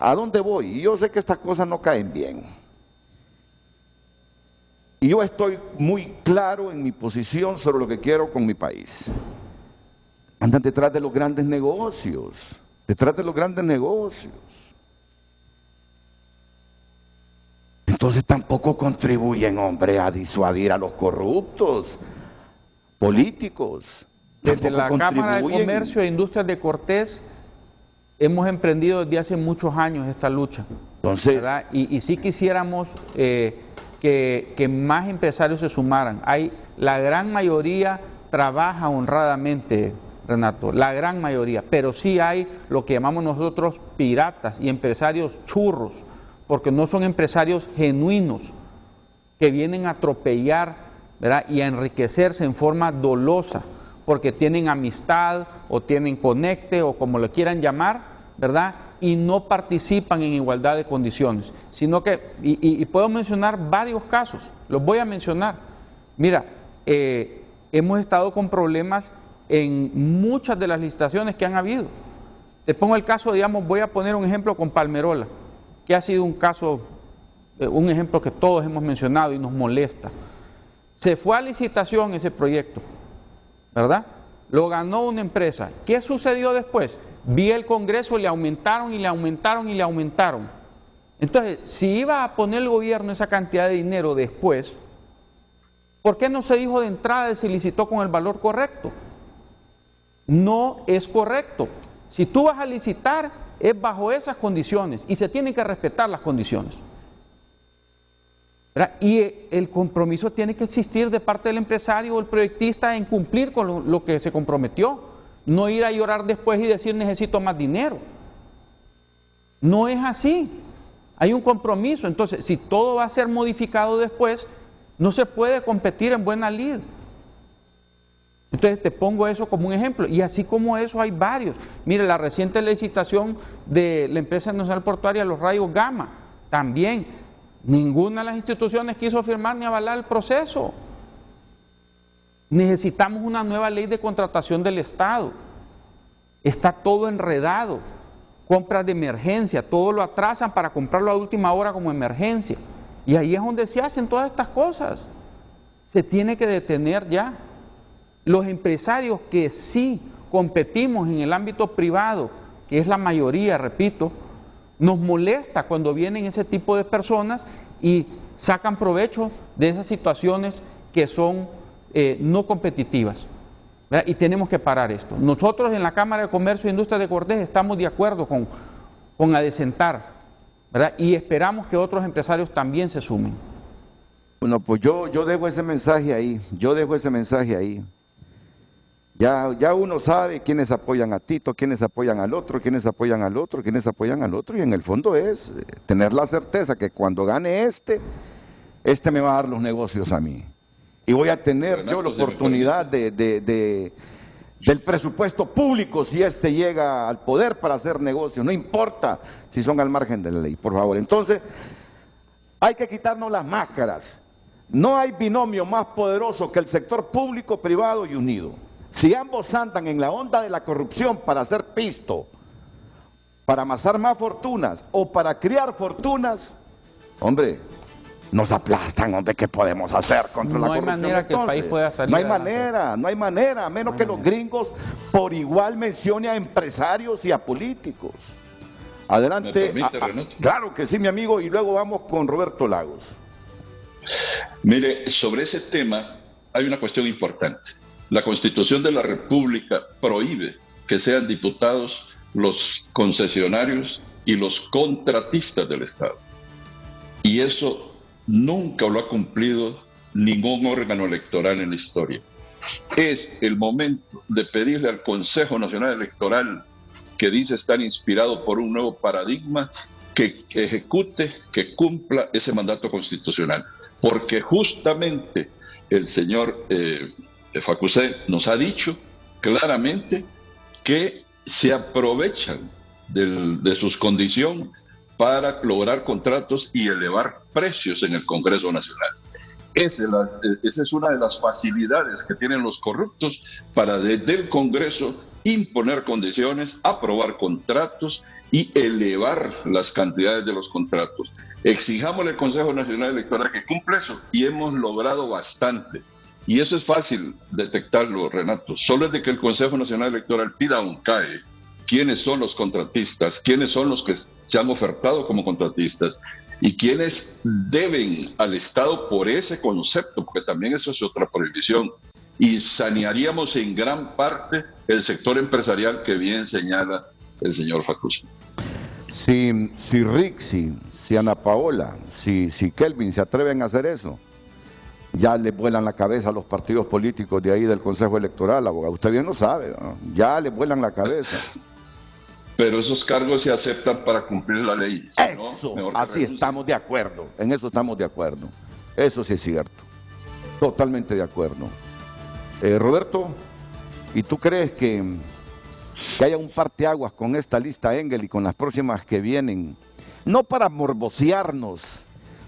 ¿a dónde voy? Y yo sé que estas cosas no caen bien. Y yo estoy muy claro en mi posición sobre lo que quiero con mi país. Andan detrás de los grandes negocios, Entonces tampoco contribuyen, hombre, a disuadir a los corruptos políticos. Desde Tampoco la Cámara de contribuyen. Comercio e Industrias de Cortés hemos emprendido desde hace muchos años esta lucha, Entonces, ¿verdad? Y sí quisiéramos que más empresarios se sumaran. La gran mayoría trabaja honradamente, Renato, la gran mayoría, pero sí hay lo que llamamos nosotros piratas y empresarios churros, porque no son empresarios genuinos que vienen a atropellar, ¿verdad?, y a enriquecerse en forma dolosa, porque tienen amistad o tienen conecte o como le quieran llamar, ¿verdad?, y no participan en igualdad de condiciones, sino que, y puedo mencionar varios casos, los voy a mencionar. Mira, hemos estado con problemas en muchas de las licitaciones que han habido. Te pongo el caso, digamos, voy a poner un ejemplo con Palmerola, que ha sido un caso, un ejemplo que todos hemos mencionado y nos molesta. Se fue a licitación ese proyecto, ¿verdad? Lo ganó una empresa. ¿Qué sucedió después? Vía el Congreso, le aumentaron y le aumentaron y le aumentaron. Entonces, si iba a poner el gobierno esa cantidad de dinero después, ¿por qué no se dijo de entrada y se licitó con el valor correcto? No es correcto. Si tú vas a licitar, es bajo esas condiciones y se tienen que respetar las condiciones, ¿verdad? Y el compromiso tiene que existir de parte del empresario o el proyectista en cumplir con lo que se comprometió, no ir a llorar después y decir necesito más dinero. No es así. Hay un compromiso. Entonces, si todo va a ser modificado después, no se puede competir en buena lid. Entonces te pongo eso como un ejemplo, y así como eso hay varios. Mire, la reciente licitación de la empresa nacional portuaria Los Rayos Gama, también ninguna de las instituciones quiso firmar ni avalar el proceso. Necesitamos una nueva ley de contratación del Estado. Está todo enredado, compras de emergencia, todo lo atrasan para comprarlo a última hora como emergencia, y ahí es donde se hacen todas estas cosas. Se tiene que detener ya. Los empresarios que sí competimos en el ámbito privado, que es la mayoría, repito, nos molesta cuando vienen ese tipo de personas y sacan provecho de esas situaciones que son no competitivas, ¿verdad? Y tenemos que parar esto. Nosotros en la Cámara de Comercio e Industria de Cortés estamos de acuerdo con adecentar, ¿verdad? Y esperamos que otros empresarios también se sumen. Bueno, pues yo dejo ese mensaje ahí, Ya uno sabe quiénes apoyan a Tito, quiénes apoyan al otro, quiénes apoyan al otro, quiénes apoyan al otro, y en el fondo es tener la certeza que cuando gane este me va a dar los negocios a mí. Y voy a tener yo la oportunidad del presupuesto público si este llega al poder para hacer negocios, no importa si son al margen de la ley, por favor. Entonces, hay que quitarnos las máscaras. No hay binomio más poderoso que el sector público, privado y unido. Si ambos andan en la onda de la corrupción para hacer pisto, para amasar más fortunas o para criar fortunas, hombre, nos aplastan, hombre, ¿qué podemos hacer contra la corrupción? No hay manera que el país pueda salir. No hay manera, a menos que los gringos por igual mencione a empresarios y a políticos. Adelante. ¿Me permite, Renato? Claro que sí, mi amigo, y luego vamos con Roberto Lagos. Mire, sobre ese tema hay una cuestión importante. La Constitución de la República prohíbe que sean diputados los concesionarios y los contratistas del Estado. Y eso nunca lo ha cumplido ningún órgano electoral en la historia. Es el momento de pedirle al Consejo Nacional Electoral, que dice estar inspirado por un nuevo paradigma, que ejecute, que cumpla ese mandato constitucional. Porque justamente el señor Facusé nos ha dicho claramente que se aprovechan de sus condiciones para lograr contratos y elevar precios en el Congreso Nacional. Esa es una de las facilidades que tienen los corruptos para desde el Congreso imponer condiciones, aprobar contratos y elevar las cantidades de los contratos. Exijámosle al Consejo Nacional Electoral que cumpla eso, y hemos logrado bastante. Y eso es fácil detectarlo, Renato. Solo es de que el Consejo Nacional Electoral pida un CAE, quiénes son los contratistas, quiénes son los que se han ofertado como contratistas y quiénes deben al Estado por ese concepto, porque también eso es otra prohibición. Y sanearíamos en gran parte el sector empresarial que bien señala el señor Facusé. Si Rick, si Ana Paola, si Kelvin se atreven a hacer eso, ya le vuelan la cabeza a los partidos políticos de ahí del Consejo Electoral, abogado. Usted bien lo sabe, ¿no? Ya le vuelan la cabeza. Pero esos cargos se aceptan para cumplir la ley. Eso, ¿no? Así estamos de acuerdo, en eso estamos de acuerdo. Eso sí es cierto, totalmente de acuerdo. Roberto, ¿y tú crees que haya un parteaguas con esta lista Engel y con las próximas que vienen? No para morbosearnos,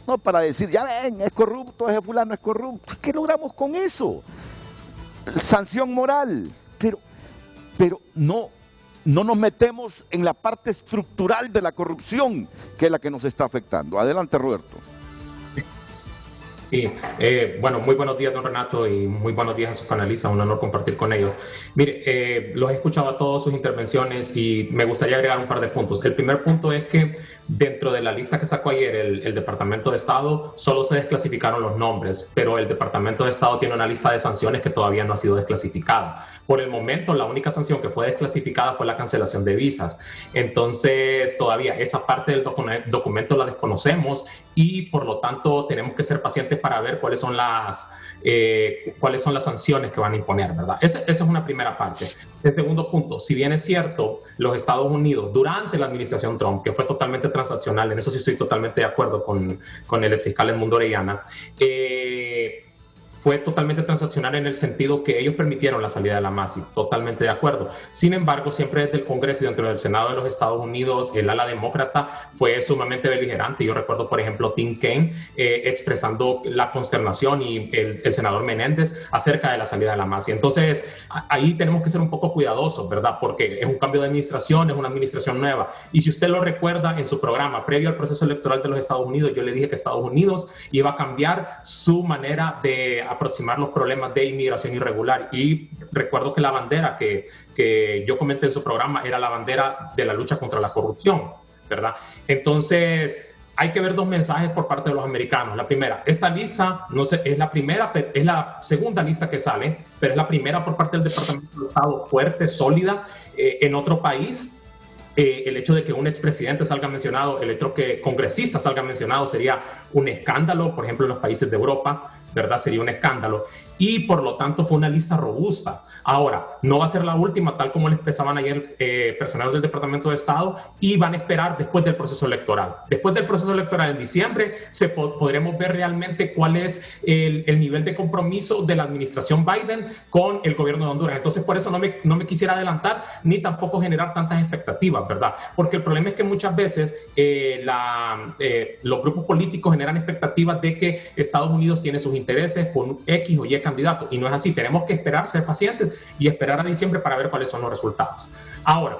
no para decir, ya ven, es corrupto, ese fulano es corrupto. ¿Qué logramos con eso? Sanción moral, pero no nos metemos en la parte estructural de la corrupción, que es la que nos está afectando. Adelante, Roberto. Sí, bueno, muy buenos días, don Renato, y muy buenos días a sus panelistas, un honor compartir con ellos. Mire, los he escuchado a todas sus intervenciones y me gustaría agregar un par de puntos. El primer punto es que dentro de la lista que sacó ayer el Departamento de Estado, solo se desclasificaron los nombres, pero el Departamento de Estado tiene una lista de sanciones que todavía no ha sido desclasificada. Por el momento, la única sanción que fue desclasificada fue la cancelación de visas. Entonces, todavía esa parte del documento la desconocemos y, por lo tanto, tenemos que ser pacientes para ver cuáles son las cuáles son las sanciones que van a imponer, ¿verdad? Esa es una primera parte. El segundo punto, si bien es cierto, los Estados Unidos, durante la administración Trump, que fue totalmente transaccional, en eso sí estoy totalmente de acuerdo con el exfiscal Edmundo Orellana, fue totalmente transaccional en el sentido que ellos permitieron la salida de la MASI, totalmente de acuerdo. Sin embargo, siempre desde el Congreso y dentro del Senado de los Estados Unidos, el ala demócrata fue sumamente beligerante. Yo recuerdo, por ejemplo, Tim Kaine expresando la consternación y el senador Menéndez acerca de la salida de la MASI. Entonces, ahí tenemos que ser un poco cuidadosos, ¿verdad? Porque es un cambio de administración, es una administración nueva. Y si usted lo recuerda en su programa, previo al proceso electoral de los Estados Unidos, yo le dije que Estados Unidos iba a cambiar su manera de aproximar los problemas de inmigración irregular. Y recuerdo que la bandera que yo comenté en su programa era la bandera de la lucha contra la corrupción, ¿verdad? Entonces, hay que ver dos mensajes por parte de los americanos. La primera, esta lista no sé, es la segunda lista que sale, pero es la primera por parte del Departamento de Estado, fuerte, sólida, en otro país. El hecho de que un expresidente salga mencionado, el hecho que congresistas salgan mencionados sería un escándalo, por ejemplo en los países de Europa, ¿verdad? Sería un escándalo. Y por lo tanto fue una lista robusta. Ahora, no va a ser la última, tal como le expresaban ayer personeros del Departamento de Estado, y van a esperar después del proceso electoral. Después del proceso electoral en diciembre, podremos ver realmente cuál es el nivel de compromiso de la administración Biden con el gobierno de Honduras. Entonces, por eso no me quisiera adelantar, ni tampoco generar tantas expectativas, ¿verdad? Porque el problema es que muchas veces los grupos políticos generan expectativas de que Estados Unidos tiene sus intereses con X o Y candidato, y no es así. Tenemos que esperar, ser pacientes y esperar a diciembre para ver cuáles son los resultados. Ahora,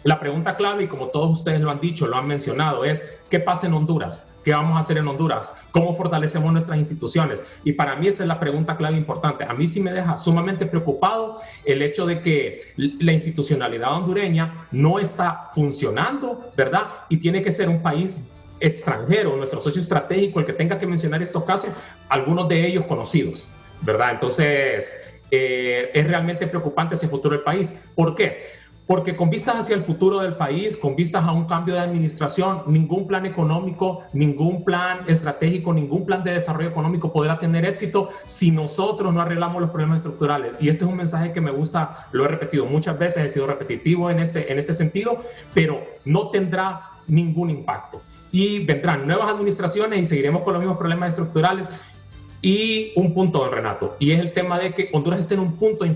la pregunta clave, y como todos ustedes lo han dicho, lo han mencionado, es ¿qué pasa en Honduras? ¿Qué vamos a hacer en Honduras? ¿Cómo fortalecemos nuestras instituciones? Y para mí esa es la pregunta clave importante. A mí sí me deja sumamente preocupado el hecho de que la institucionalidad hondureña no está funcionando, ¿verdad? Y tiene que ser un país extranjero, nuestro socio estratégico, el que tenga que mencionar estos casos, algunos de ellos conocidos, ¿verdad? Entonces, es realmente preocupante ese futuro del país. ¿Por qué? Porque con vistas hacia el futuro del país, con vistas a un cambio de administración, ningún plan económico, ningún plan estratégico, ningún plan de desarrollo económico podrá tener éxito si nosotros no arreglamos los problemas estructurales. Y este es un mensaje que me gusta, lo he repetido muchas veces, he sido repetitivo en este sentido, pero no tendrá ningún impacto. Y vendrán nuevas administraciones y seguiremos con los mismos problemas estructurales. Y un punto, don Renato, y es el tema de que Honduras está en un punto de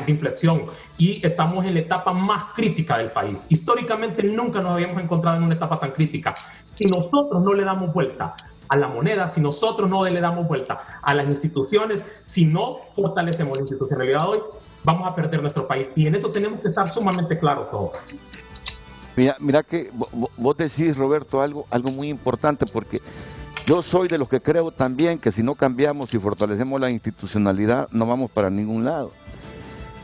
inflexión y estamos en la etapa más crítica del país. Históricamente nunca nos habíamos encontrado en una etapa tan crítica. Si nosotros no le damos vuelta a la moneda, si nosotros no le damos vuelta a las instituciones, si no fortalecemos la institucionalidad hoy, vamos a perder nuestro país. Y en eso tenemos que estar sumamente claros todos. Mira que vos decís, Roberto, algo muy importante, porque yo soy de los que creo también que si no cambiamos y fortalecemos la institucionalidad, no vamos para ningún lado.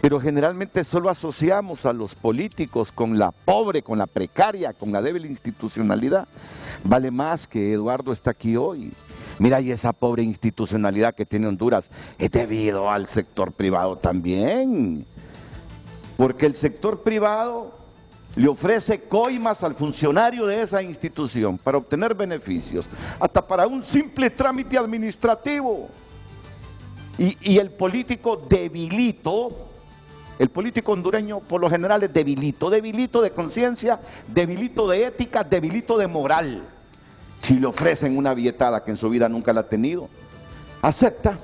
Pero generalmente solo asociamos a los políticos con la pobre, con la precaria, con la débil institucionalidad. Vale más que Eduardo está aquí hoy. Mira, y esa pobre institucionalidad que tiene Honduras es debido al sector privado también. Porque el sector privado le ofrece coimas al funcionario de esa institución para obtener beneficios, hasta para un simple trámite administrativo. Y el político debilito, el político hondureño por lo general es debilito de conciencia, debilito de ética, debilito de moral. Si le ofrecen una billetada que en su vida nunca la ha tenido, acepta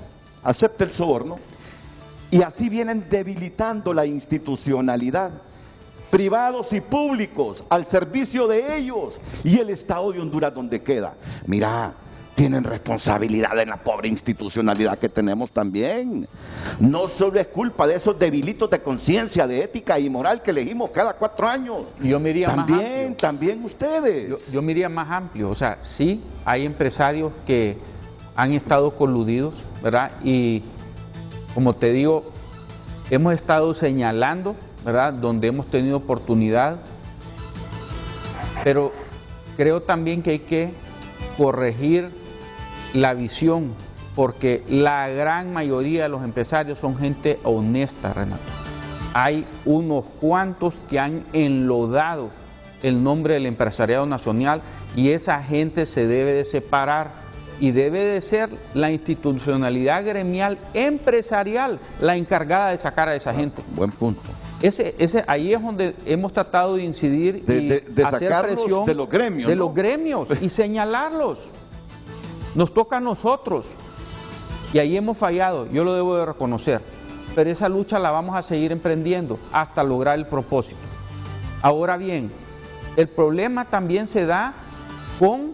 el soborno, y así vienen debilitando la institucionalidad. Privados y públicos al servicio de ellos, y el Estado de Honduras donde queda. Mira, tienen responsabilidad en la pobre institucionalidad que tenemos también. No solo es culpa de esos debilitos de conciencia, de ética y moral que elegimos cada 4 años. Yo me iría más amplio. También ustedes. Yo me iría más amplio. O sea, sí, hay empresarios que han estado coludidos, ¿verdad? Y como te digo, hemos estado señalando, ¿verdad?, donde hemos tenido oportunidad, pero creo también que hay que corregir la visión, porque la gran mayoría de los empresarios son gente honesta, Renato. Hay unos cuantos que han enlodado el nombre del empresariado nacional, y esa gente se debe de separar, y debe de ser la institucionalidad gremial empresarial la encargada de sacar a esa gente. Buen punto. Ahí es donde hemos tratado de incidir de hacer sacarlos presión de los gremios, de ¿no? los gremios y señalarlos. Nos toca a nosotros y ahí hemos fallado, yo lo debo de reconocer, pero esa lucha la vamos a seguir emprendiendo hasta lograr el propósito. Ahora bien, el problema también se da con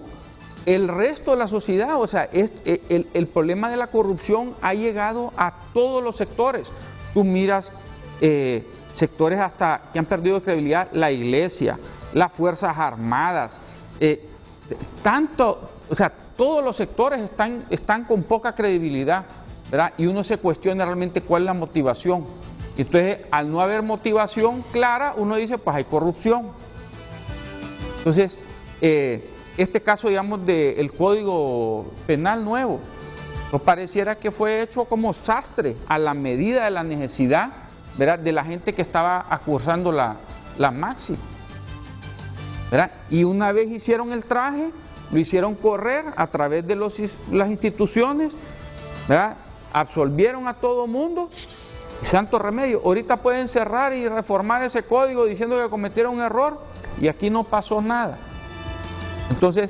el resto de la sociedad, o sea, el problema de la corrupción ha llegado a todos los sectores. Tú miras sectores hasta que han perdido credibilidad, la iglesia, las Fuerzas Armadas, o sea, todos los sectores están con poca credibilidad, ¿verdad? Y uno se cuestiona realmente cuál es la motivación. Entonces, al no haber motivación clara, uno dice, pues hay corrupción. Entonces, este caso, digamos, del Código Penal nuevo, nos pareciera que fue hecho como sastre a la medida de la necesidad, ¿verdad?, de la gente que estaba acursando la maxi, ¿verdad? Y una vez hicieron el traje, lo hicieron correr a través de las instituciones, ¿verdad? Absolvieron a todo mundo, y santo remedio. Ahorita pueden cerrar y reformar ese código diciendo que cometieron un error y aquí no pasó nada. Entonces,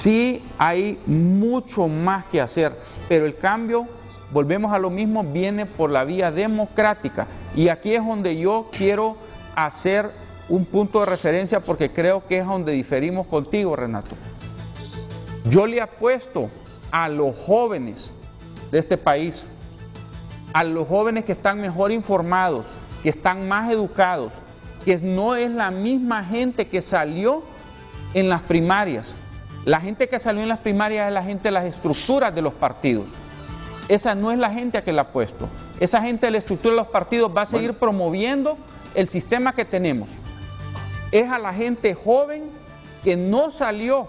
sí hay mucho más que hacer, pero el cambio, volvemos a lo mismo, viene por la vía democrática. Y aquí es donde yo quiero hacer un punto de referencia porque creo que es donde diferimos contigo, Renato. Yo le apuesto a los jóvenes de este país, a los jóvenes que están mejor informados, que están más educados, que no es la misma gente que salió en las primarias. La gente que salió en las primarias es la gente de las estructuras de los partidos. Esa no es la gente a que le apuesto. Esa gente de la estructura de los partidos va a seguir promoviendo el sistema que tenemos. Es a la gente joven que no salió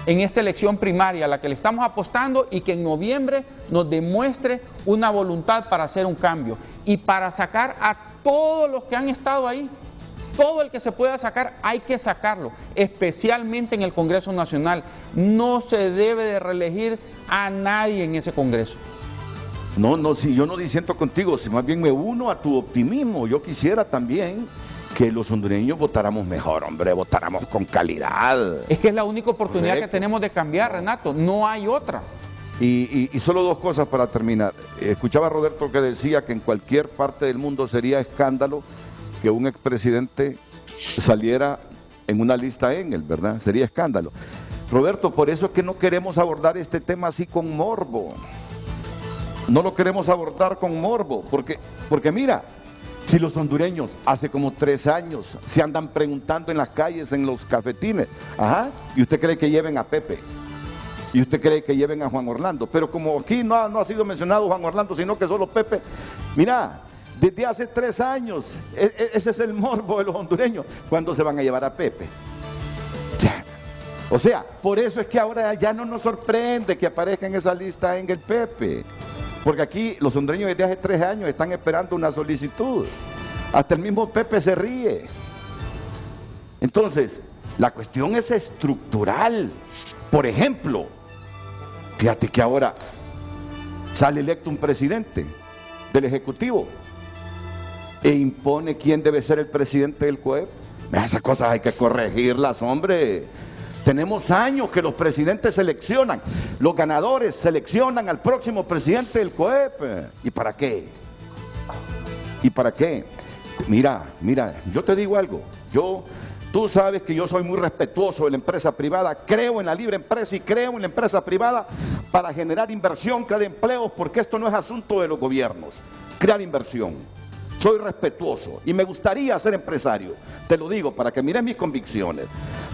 en esta elección primaria a la que le estamos apostando y que en noviembre nos demuestre una voluntad para hacer un cambio y para sacar a todos los que han estado ahí. Todo el que se pueda sacar hay que sacarlo, especialmente en el Congreso Nacional. No se debe de reelegir a nadie en ese Congreso. No, si yo no disiento contigo, si más bien me uno a tu optimismo. Yo quisiera también que los hondureños votáramos mejor, hombre, votáramos con calidad. Es que es la única oportunidad Correcto. que tenemos de cambiar, Renato, no hay otra. Y solo dos cosas para terminar. Escuchaba a Roberto que decía que en cualquier parte del mundo sería escándalo que un expresidente saliera en una lista Engel, ¿verdad? Sería escándalo. Roberto, por eso es que no queremos abordar este tema así con morbo. No lo queremos abordar con morbo, porque mira, si los hondureños hace como 3 años se andan preguntando en las calles, en los cafetines, ¿y usted cree que lleven a Pepe? ¿Y usted cree que lleven a Juan Orlando? Pero como aquí no ha sido mencionado Juan Orlando, sino que solo Pepe, mira, desde hace 3 años, ese es el morbo de los hondureños, ¿cuándo se van a llevar a Pepe? O sea, por eso es que ahora ya no nos sorprende que aparezca en esa lista Engel Pepe, porque aquí los hondureños desde hace 3 años están esperando una solicitud, hasta el mismo Pepe se ríe. Entonces, la cuestión es estructural. Por ejemplo, fíjate que ahora sale electo un presidente del Ejecutivo e impone quién debe ser el presidente del COEP. Esas cosas hay que corregirlas, hombre. Tenemos años que los presidentes seleccionan, los ganadores seleccionan al próximo presidente del COEP. ¿Y para qué? ¿Y para qué? Mira, yo te digo algo. Tú sabes que yo soy muy respetuoso de la empresa privada, creo en la libre empresa y creo en la empresa privada para generar inversión, crear empleos, porque esto no es asunto de los gobiernos, crear inversión. Soy respetuoso y me gustaría ser empresario, te lo digo para que mires mis convicciones,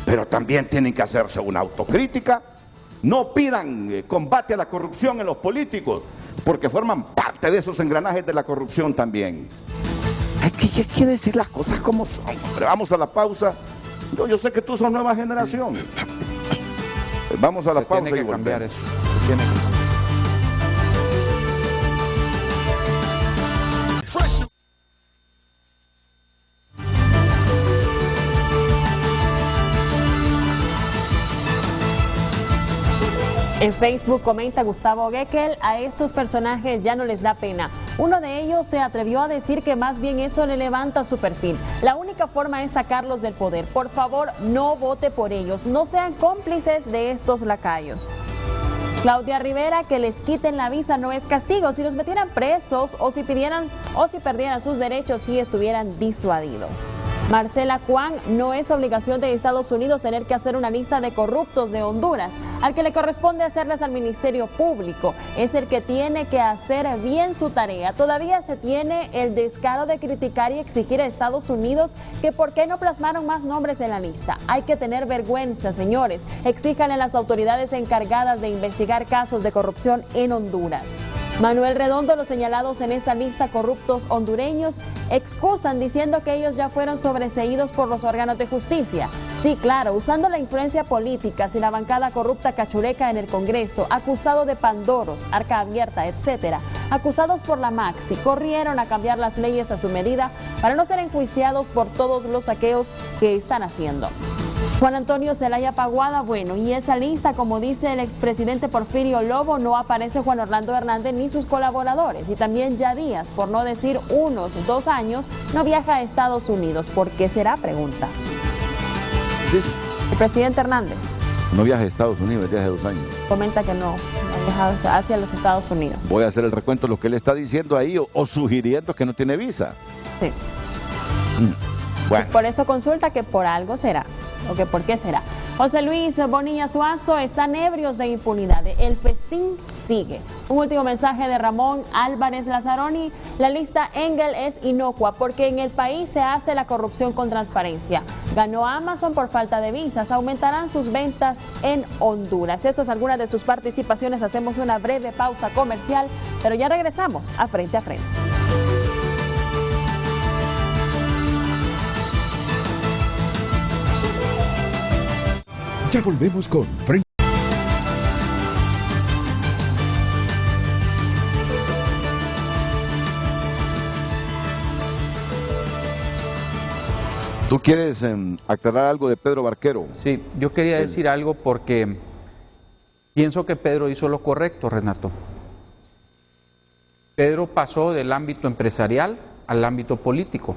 pero también tienen que hacerse una autocrítica. No pidan combate a la corrupción en los políticos, porque forman parte de esos engranajes de la hay también. Hay que decir las cosas como son. Pero vamos a la pausa. Yo sé que tú sos nueva generación. Vamos a la pausa tiene que y cambiar volvemos. eso. Tiene que cambiar. En Facebook comenta Gustavo Gekel, a estos personajes ya no les da pena. Uno de ellos se atrevió a decir que más bien eso le levanta su perfil. La única forma es sacarlos del poder. Por favor, no vote por ellos. No sean cómplices de estos lacayos. Claudia Rivera, que les quiten la visa no es castigo. Si los metieran presos o si perdieran sus derechos, sí estuvieran disuadidos. Marcela Cuán, no es obligación de Estados Unidos tener que hacer una lista de corruptos de Honduras. Al que le corresponde hacerles al Ministerio Público es el que tiene que hacer bien su tarea. Todavía se tiene el descaro de criticar y exigir a Estados Unidos que por qué no plasmaron más nombres en la lista. Hay que tener vergüenza, señores. Exíjanle a las autoridades encargadas de investigar casos de corrupción en Honduras. Manuel Redondo, los señalados en esta lista corruptos hondureños excusan diciendo que ellos ya fueron sobreseídos por los órganos de justicia. Sí, claro, usando la influencia política, si la bancada corrupta cachureca en el Congreso, acusado de pandoros, arca abierta, etcétera, acusados por la Maxi, corrieron a cambiar las leyes a su medida para no ser enjuiciados por todos los saqueos que están haciendo. Juan Antonio Zelaya Paguada, bueno, y esa lista, como dice el expresidente Porfirio Lobo, no aparece Juan Orlando Hernández ni sus colaboradores, y también ya Díaz, por no decir unos 2 años, no viaja a Estados Unidos. ¿Por qué será? Pregunta. Sí. El presidente Hernández No viaja a Estados Unidos desde hace 2 años. comenta que no ha viajado hacia los Estados Unidos. Voy a hacer el recuento de lo que él está diciendo ahí o sugiriendo que no tiene visa. Sí. Bueno. Por eso consulta que por algo será, o que por qué será. José Luis Bonilla Suazo, están ebrios de impunidad. El festín sigue. Un último mensaje de Ramón Álvarez Lazaroni. La lista Engel es inocua porque en el país se hace la corrupción con transparencia. Ganó Amazon por falta de visas. Aumentarán sus ventas en Honduras. Estas es algunas de sus participaciones. Hacemos una breve pausa comercial, pero ya regresamos a Frente a Frente. Ya volvemos con Frente. ¿Tú quieres aclarar algo de Pedro Barquero? Sí, yo quería decir algo porque pienso que Pedro hizo lo correcto, Renato. Pedro pasó del ámbito empresarial al ámbito político,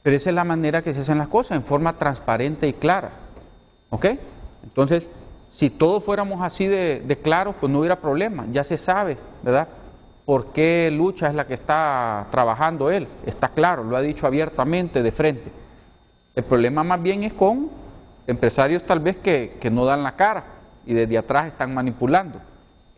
pero esa es la manera que se hacen las cosas, en forma transparente y clara, ¿ok? Entonces, si todos fuéramos así de claros, pues no hubiera problema, ya se sabe, ¿verdad? ¿Por qué lucha es la que está trabajando él? Está claro, lo ha dicho abiertamente, de frente. El problema más bien es con empresarios tal vez que no dan la cara y desde atrás están manipulando.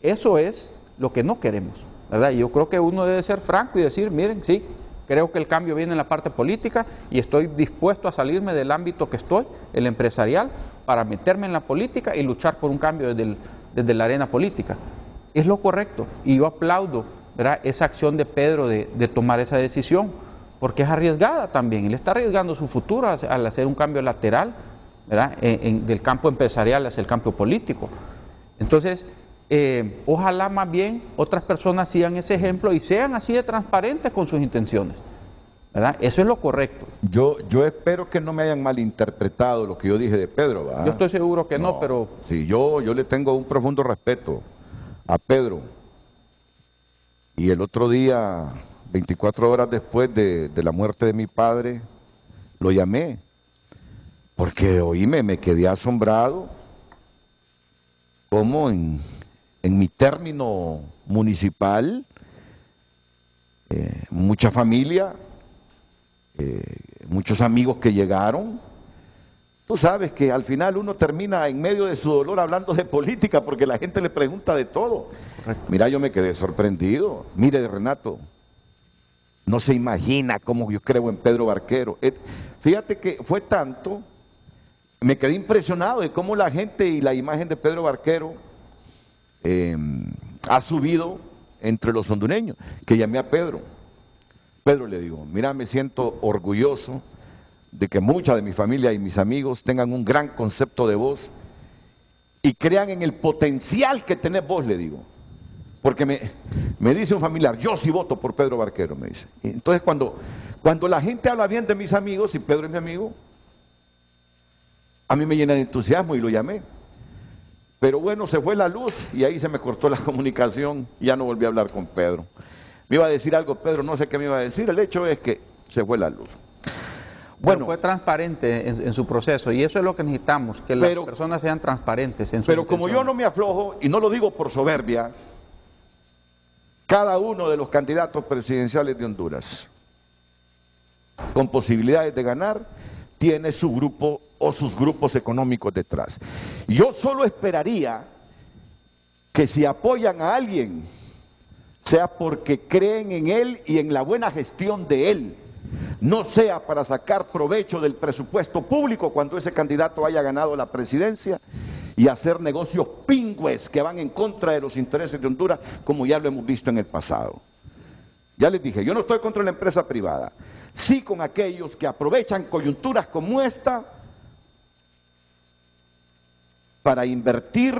Eso es lo que no queremos, ¿verdad? Y yo creo que uno debe ser franco y decir, miren, sí, creo que el cambio viene en la parte política y estoy dispuesto a salirme del ámbito que estoy, el empresarial, para meterme en la política y luchar por un cambio desde la arena política. Es lo correcto y yo aplaudo, ¿verdad?, esa acción de Pedro de tomar esa decisión, porque es arriesgada también. Él está arriesgando su futuro al hacer un cambio lateral, ¿verdad?, del campo empresarial hacia el campo político. Entonces, ojalá más bien otras personas sigan ese ejemplo y sean así de transparentes con sus intenciones, ¿verdad? Eso es lo correcto. Yo espero que no me hayan malinterpretado lo que yo dije de Pedro, ¿verdad? Yo estoy seguro que no, pero... Sí, yo le tengo un profundo respeto a Pedro. Y el otro día, 24 horas después de la muerte de mi padre, lo llamé. Porque, oíme, me quedé asombrado cómo en mi término municipal, mucha familia, muchos amigos que llegaron. Tú sabes que al final uno termina en medio de su dolor hablando de política porque la gente le pregunta de todo. Correcto. Mira, yo me quedé sorprendido. Mire, Renato, no se imagina cómo yo creo en Pedro Barquero. Fíjate que fue tanto, me quedé impresionado de cómo la gente y la imagen de Pedro Barquero ha subido entre los hondureños, que llamé a Pedro. Pedro, le digo, mira, me siento orgulloso de que mucha de mi familia y mis amigos tengan un gran concepto de vos y crean en el potencial que tenés vos, le digo. Porque me dice un familiar, yo sí voto por Pedro Barquero, me dice. Y entonces cuando la gente habla bien de mis amigos, y Pedro es mi amigo, a mí me llena de entusiasmo y lo llamé. Pero bueno, se fue la luz y ahí se me cortó la comunicación y ya no volví a hablar con Pedro. Me iba a decir algo Pedro, no sé qué me iba a decir, el hecho es que se fue la luz. Bueno, fue transparente en su proceso y eso es lo que necesitamos, que las personas sean transparentes en su Pero como yo no me aflojo, y no lo digo por soberbia, cada uno de los candidatos presidenciales de Honduras, con posibilidades de ganar, tiene su grupo o sus grupos económicos detrás. Yo solo esperaría que si apoyan a alguien, sea porque creen en él y en la buena gestión de él, no sea para sacar provecho del presupuesto público cuando ese candidato haya ganado la presidencia y hacer negocios pingües que van en contra de los intereses de Honduras, como ya lo hemos visto en el pasado. Ya les dije, yo no estoy contra la empresa privada, sí con aquellos que aprovechan coyunturas como esta para invertir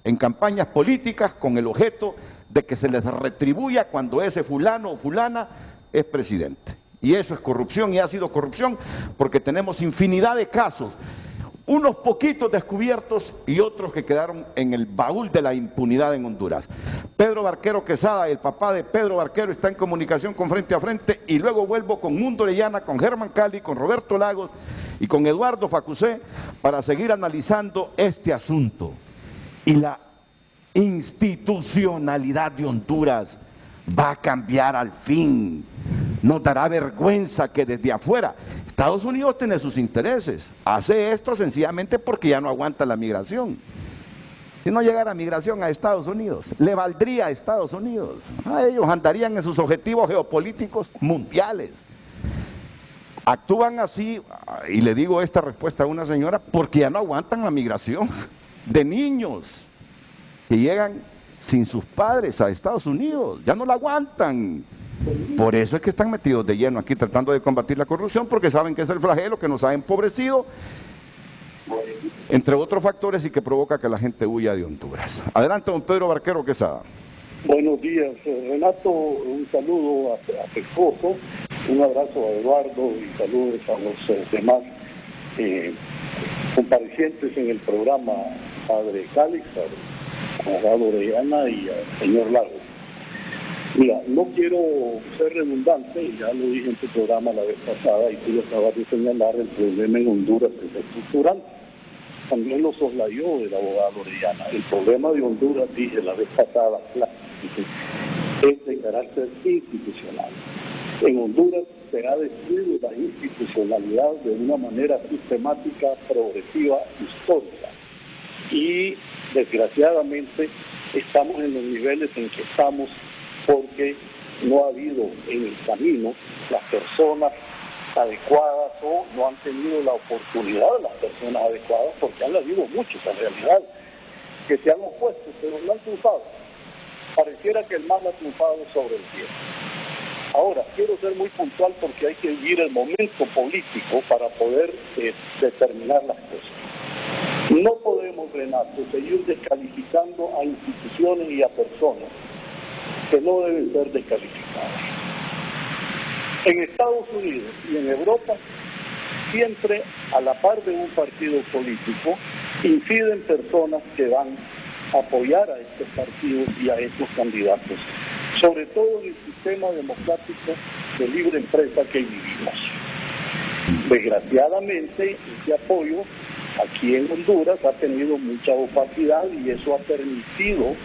en campañas políticas con el objeto de que se les retribuya cuando ese fulano o fulana es presidente. Y eso es corrupción y ha sido corrupción porque tenemos infinidad de casos, unos poquitos descubiertos y otros que quedaron en el baúl de la impunidad en Honduras. Pedro Barquero Quesada, el papá de Pedro Barquero, está en comunicación con Frente a Frente y luego vuelvo con Mundo Orellana, con Germán Cali, con Roberto Lagos y con Eduardo Facusé para seguir analizando este asunto. Y la institucionalidad de Honduras va a cambiar al fin. Nos dará vergüenza que desde afuera, Estados Unidos tiene sus intereses, hace esto sencillamente porque ya no aguanta la migración. Si no llegara migración a Estados Unidos, le valdría a Estados Unidos. Ellos andarían en sus objetivos geopolíticos mundiales. Actúan así, y le digo esta respuesta a una señora, porque ya no aguantan la migración de niños que llegan sin sus padres a Estados Unidos, ya no la aguantan. Por eso es que están metidos de lleno aquí tratando de combatir la corrupción, porque saben que es el flagelo que nos ha empobrecido, entre otros factores, y que provoca que la gente huya de Honduras. Adelante, don Pedro Barquero Quesada. Buenos días, Renato, un saludo a tu esposo, un abrazo a Eduardo y saludos a los demás comparecientes en el programa, padre Cálix, al abogado Orellana y al señor Lagos. Mira, no quiero ser redundante, ya lo dije en tu programa la vez pasada y tú lo acabas de señalar, el problema en Honduras es estructural. También lo soslayó el abogado Orellana. El problema de Honduras, dije la vez pasada, es de carácter institucional. En Honduras se ha destruido la institucionalidad de una manera sistemática, progresiva, histórica. Y desgraciadamente estamos en los niveles en que estamos porque no ha habido en el camino las personas adecuadas o no han tenido la oportunidad de las personas adecuadas, porque han habido muchos en realidad que se han opuesto, pero no han triunfado. Pareciera que el mal ha triunfado sobre el bien. Ahora, quiero ser muy puntual porque hay que vivir el momento político para poder determinar las cosas. No podemos, Renato, seguir descalificando a instituciones y a personas que no deben ser descalificadas. En Estados Unidos y en Europa, siempre a la par de un partido político, inciden personas que van a apoyar a estos partidos y a estos candidatos, sobre todo en el sistema democrático de libre empresa que vivimos. Desgraciadamente, ese apoyo aquí en Honduras ha tenido mucha opacidad y eso ha permitido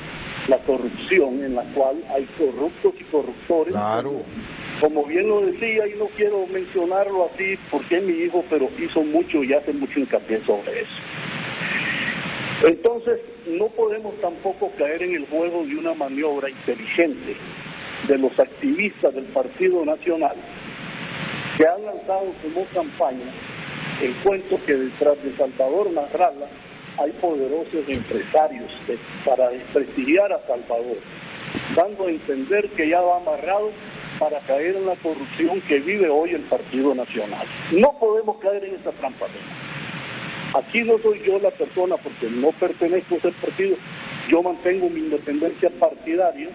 la corrupción en la cual hay corruptos y corruptores. Claro. Como bien lo decía, y no quiero mencionarlo así porque es mi hijo, pero hizo mucho y hace mucho hincapié sobre eso. Entonces, no podemos tampoco caer en el juego de una maniobra inteligente de los activistas del Partido Nacional que han lanzado como campaña el cuento que detrás de Salvador Narrala hay poderosos empresarios para desprestigiar a Salvador, dando a entender que ya va amarrado para caer en la corrupción que vive hoy el Partido Nacional. No podemos caer en esa trampa. Aquí no soy yo la persona, porque no pertenezco a ese partido, yo mantengo mi independencia partidaria,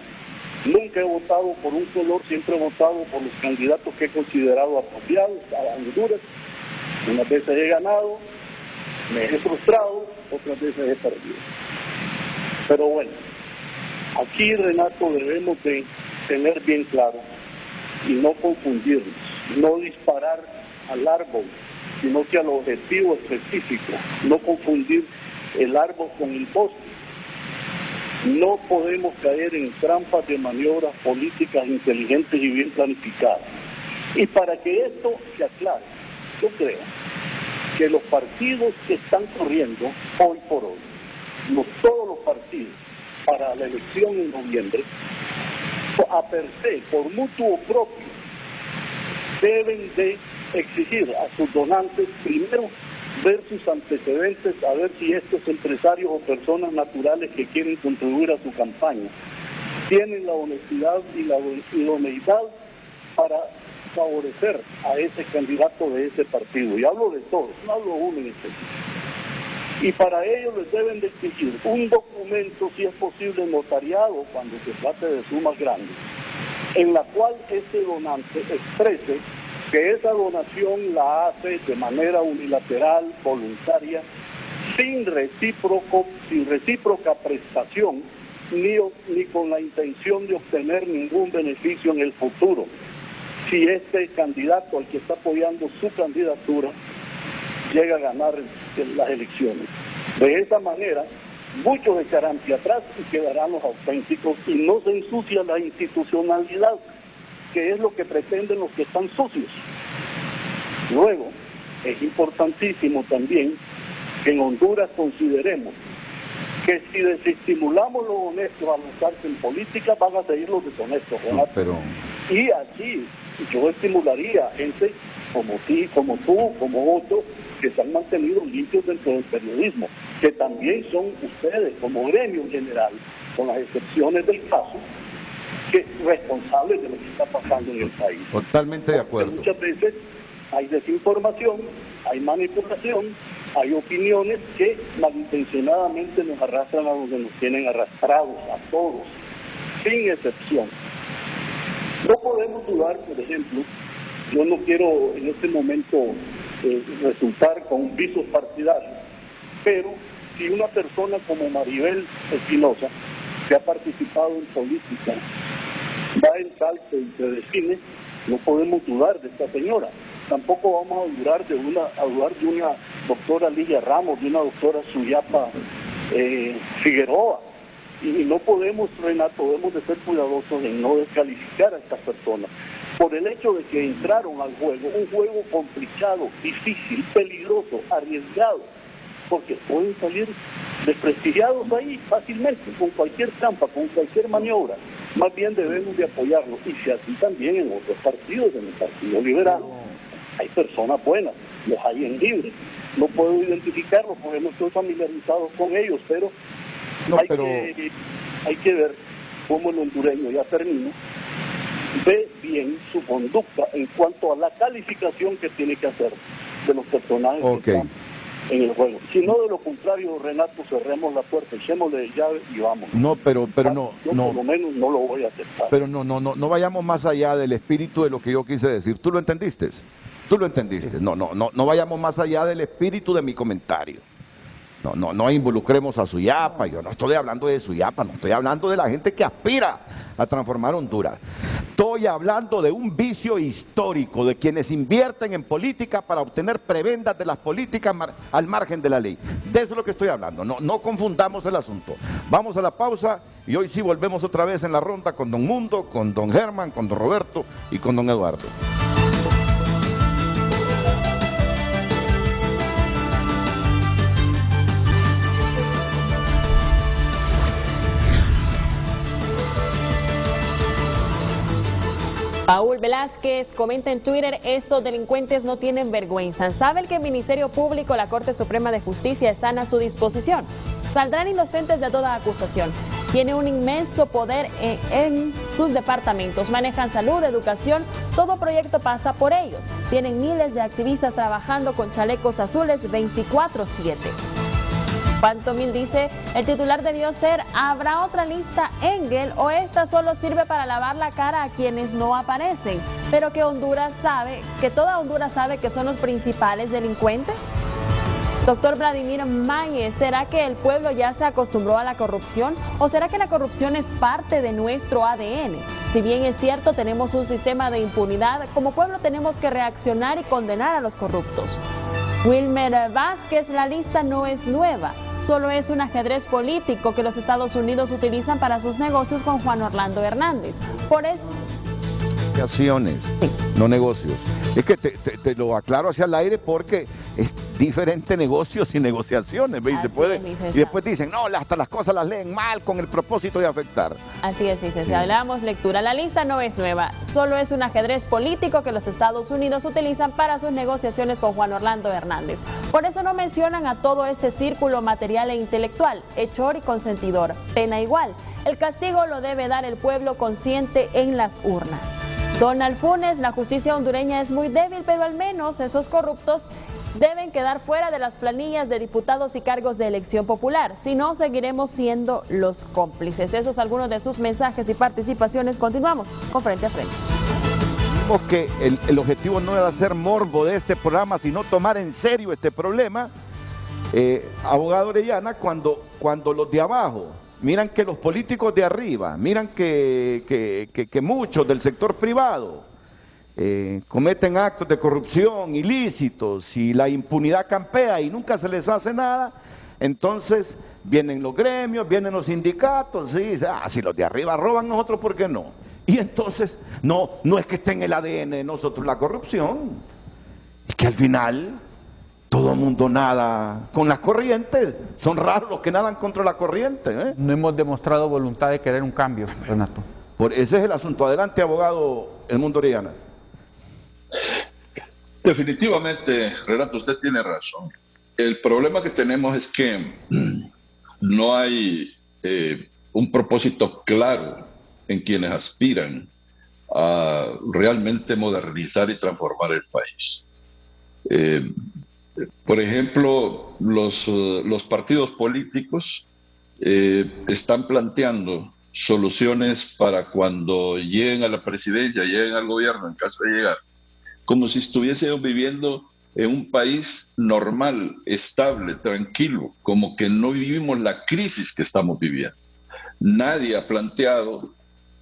nunca he votado por un color, siempre he votado por los candidatos que he considerado apropiados a Honduras. Unas veces he ganado, me he frustrado, otras veces he perdido. Pero bueno, aquí, Renato, debemos de tener bien claro y no confundirnos, no disparar al árbol, sino que al objetivo específico, no confundir el árbol con el poste. No podemos caer en trampas de maniobras políticas inteligentes y bien planificadas. Y para que esto se aclare, yo creo que los partidos que están corriendo hoy por hoy, todos los partidos para la elección en noviembre, a per se, por mutuo propio, deben de exigir a sus donantes primero ver sus antecedentes, a ver si estos empresarios o personas naturales que quieren contribuir a su campaña tienen la honestidad y la idoneidad para favorecer a ese candidato de ese partido. Y hablo de todos, no hablo uno en específico. Y para ello les deben de exigir un documento, si es posible notariado, cuando se trate de sumas grandes, en la cual ese donante exprese que esa donación la hace de manera unilateral, voluntaria, sin recíproca prestación, ni con la intención de obtener ningún beneficio en el futuro, si este candidato al que está apoyando su candidatura llega a ganar las elecciones. De esa manera, muchos echarán hacia atrás y quedarán los auténticos, y no se ensucia la institucionalidad, que es lo que pretenden los que están sucios. Luego, es importantísimo también que en Honduras consideremos que si desestimulamos los honestos a lanzarse en política, van a seguir los deshonestos, ¿verdad? Y aquí yo estimularía a gente como ti, como tú, como otros, que se han mantenido limpios dentro del periodismo, que también son ustedes, como gremio en general, con las excepciones del caso, que responsables de lo que está pasando en el país. Totalmente de acuerdo. Porque muchas veces hay desinformación, hay manipulación, hay opiniones que malintencionadamente nos arrastran a donde nos tienen arrastrados, a todos, sin excepción. No podemos dudar, por ejemplo, yo no quiero en este momento resultar con visos partidarios, pero si una persona como Maribel Espinosa, que ha participado en política, da el salto y se define, no podemos dudar de esta señora. Tampoco vamos a dudar de una doctora Lilia Ramos, de una doctora Suyapa Figueroa. Y no podemos, Renato, debemos de ser cuidadosos en no descalificar a estas personas por el hecho de que entraron al juego, un juego complicado, difícil, peligroso, arriesgado, porque pueden salir desprestigiados ahí fácilmente, con cualquier trampa, con cualquier maniobra. Más bien debemos de apoyarlos, y si así también en otros partidos, en el Partido Liberal, hay personas buenas, los hay en Libre. No puedo identificarlos porque no estoy familiarizado con ellos, pero hay que ver cómo el hondureño, ya termino, ve bien su conducta en cuanto a la calificación que tiene que hacer de los personajes que están en el juego. Si no, de lo contrario, Renato, cerremos la puerta, echémosle llave y vamos. No, pero no, yo por lo menos no lo voy a aceptar. Pero no vayamos más allá del espíritu de lo que yo quise decir. ¿Tú lo entendiste? No vayamos más allá del espíritu de mi comentario. No involucremos a Suyapa. Yo no estoy hablando de Suyapa, no estoy hablando de la gente que aspira a transformar Honduras. Estoy hablando de un vicio histórico de quienes invierten en política para obtener prebendas de las políticas al margen de la ley. De eso es lo que estoy hablando. No confundamos el asunto. Vamos a la pausa y hoy sí volvemos otra vez en la ronda con don Mundo, con don Germán, con don Roberto y con don Eduardo. Paul Velázquez comenta en Twitter: estos delincuentes no tienen vergüenza. ¿Saben que el Ministerio Público, la Corte Suprema de Justicia están a su disposición? Saldrán inocentes de toda acusación. Tienen un inmenso poder en sus departamentos. Manejan salud, educación, todo proyecto pasa por ellos. Tienen miles de activistas trabajando con chalecos azules 24/7. Pantomil dice: el titular debió ser: ¿habrá otra lista Engel o esta solo sirve para lavar la cara a quienes no aparecen? Pero que toda Honduras sabe que son los principales delincuentes. Doctor Vladimir Mañez, ¿será que el pueblo ya se acostumbró a la corrupción o será que la corrupción es parte de nuestro ADN? Si bien es cierto, tenemos un sistema de impunidad, como pueblo tenemos que reaccionar y condenar a los corruptos. Wilmer Vázquez, la lista no es nueva, solo es un ajedrez político que los Estados Unidos utilizan para sus negocios con Juan Orlando Hernández. Por eso... Negociaciones, no negocios. Es que te lo aclaro hacia el aire porque es diferente negocios y negociaciones, ¿ve? Y se puede, y después dicen, no, hasta las cosas las leen mal con el propósito de afectar. Así es, licenciado. Le damos lectura. La lista no es nueva, solo es un ajedrez político que los Estados Unidos utilizan para sus negociaciones con Juan Orlando Hernández. Por eso no mencionan a todo ese círculo material e intelectual, hechor y consentidor. Pena igual. El castigo lo debe dar el pueblo consciente en las urnas. Donald Funes, la justicia hondureña es muy débil, pero al menos esos corruptos deben quedar fuera de las planillas de diputados y cargos de elección popular. Si no, seguiremos siendo los cómplices. Esos son algunos de sus mensajes y participaciones. Continuamos con Frente a Frente. Porque el objetivo no es hacer morbo de este programa, sino tomar en serio este problema. Abogado Orellana, cuando los de abajo miran que los políticos de arriba, miran que muchos del sector privado cometen actos de corrupción ilícitos y la impunidad campea y nunca se les hace nada, entonces vienen los gremios, vienen los sindicatos, y si los de arriba roban, nosotros ¿por qué no? Y entonces no es que esté en el ADN de nosotros la corrupción, es que al final todo el mundo nada con las corrientes, son raros los que nadan contra la corriente, ¿eh? No hemos demostrado voluntad de querer un cambio, Renato. Ese es el asunto. Adelante, abogado Edmundo Orellana. Definitivamente, Renato, usted tiene razón. El problema que tenemos es que no hay un propósito claro en quienes aspiran a realmente modernizar y transformar el país. Por ejemplo, los partidos políticos están planteando soluciones para cuando lleguen a la presidencia, lleguen al gobierno, en caso de llegar, como si estuviésemos viviendo en un país normal, estable, tranquilo, como que no vivimos la crisis que estamos viviendo. Nadie ha planteado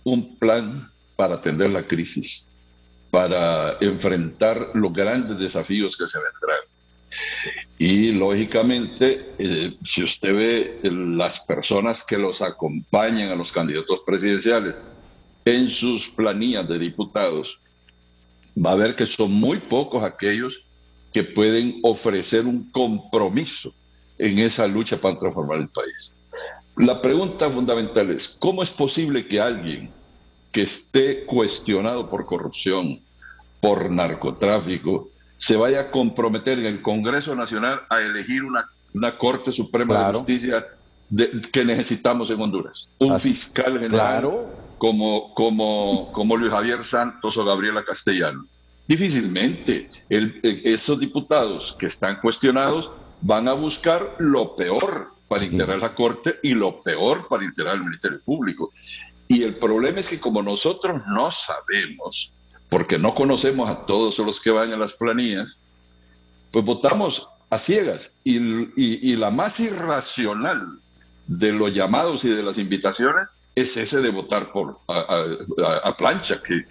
un plan para atender la crisis, para enfrentar los grandes desafíos que se vendrán. Y lógicamente, si usted ve las personas que los acompañan a los candidatos presidenciales en sus planillas de diputados, va a ver que son muy pocos aquellos que pueden ofrecer un compromiso en esa lucha para transformar el país. La pregunta fundamental es, ¿cómo es posible que alguien que esté cuestionado por corrupción, por narcotráfico, se vaya a comprometer en el Congreso Nacional a elegir una Corte Suprema de Justicia que necesitamos en Honduras? Un fiscal general como Luis Javier Santos o Gabriela Castellano. Difícilmente esos diputados que están cuestionados van a buscar lo peor para integrar la Corte y lo peor para integrar el Ministerio Público. Y el problema es que como nosotros no sabemos, porque no conocemos a todos los que van a las planillas, pues votamos a ciegas. Y la más irracional de los llamados y de las invitaciones es ese de votar a plancha, que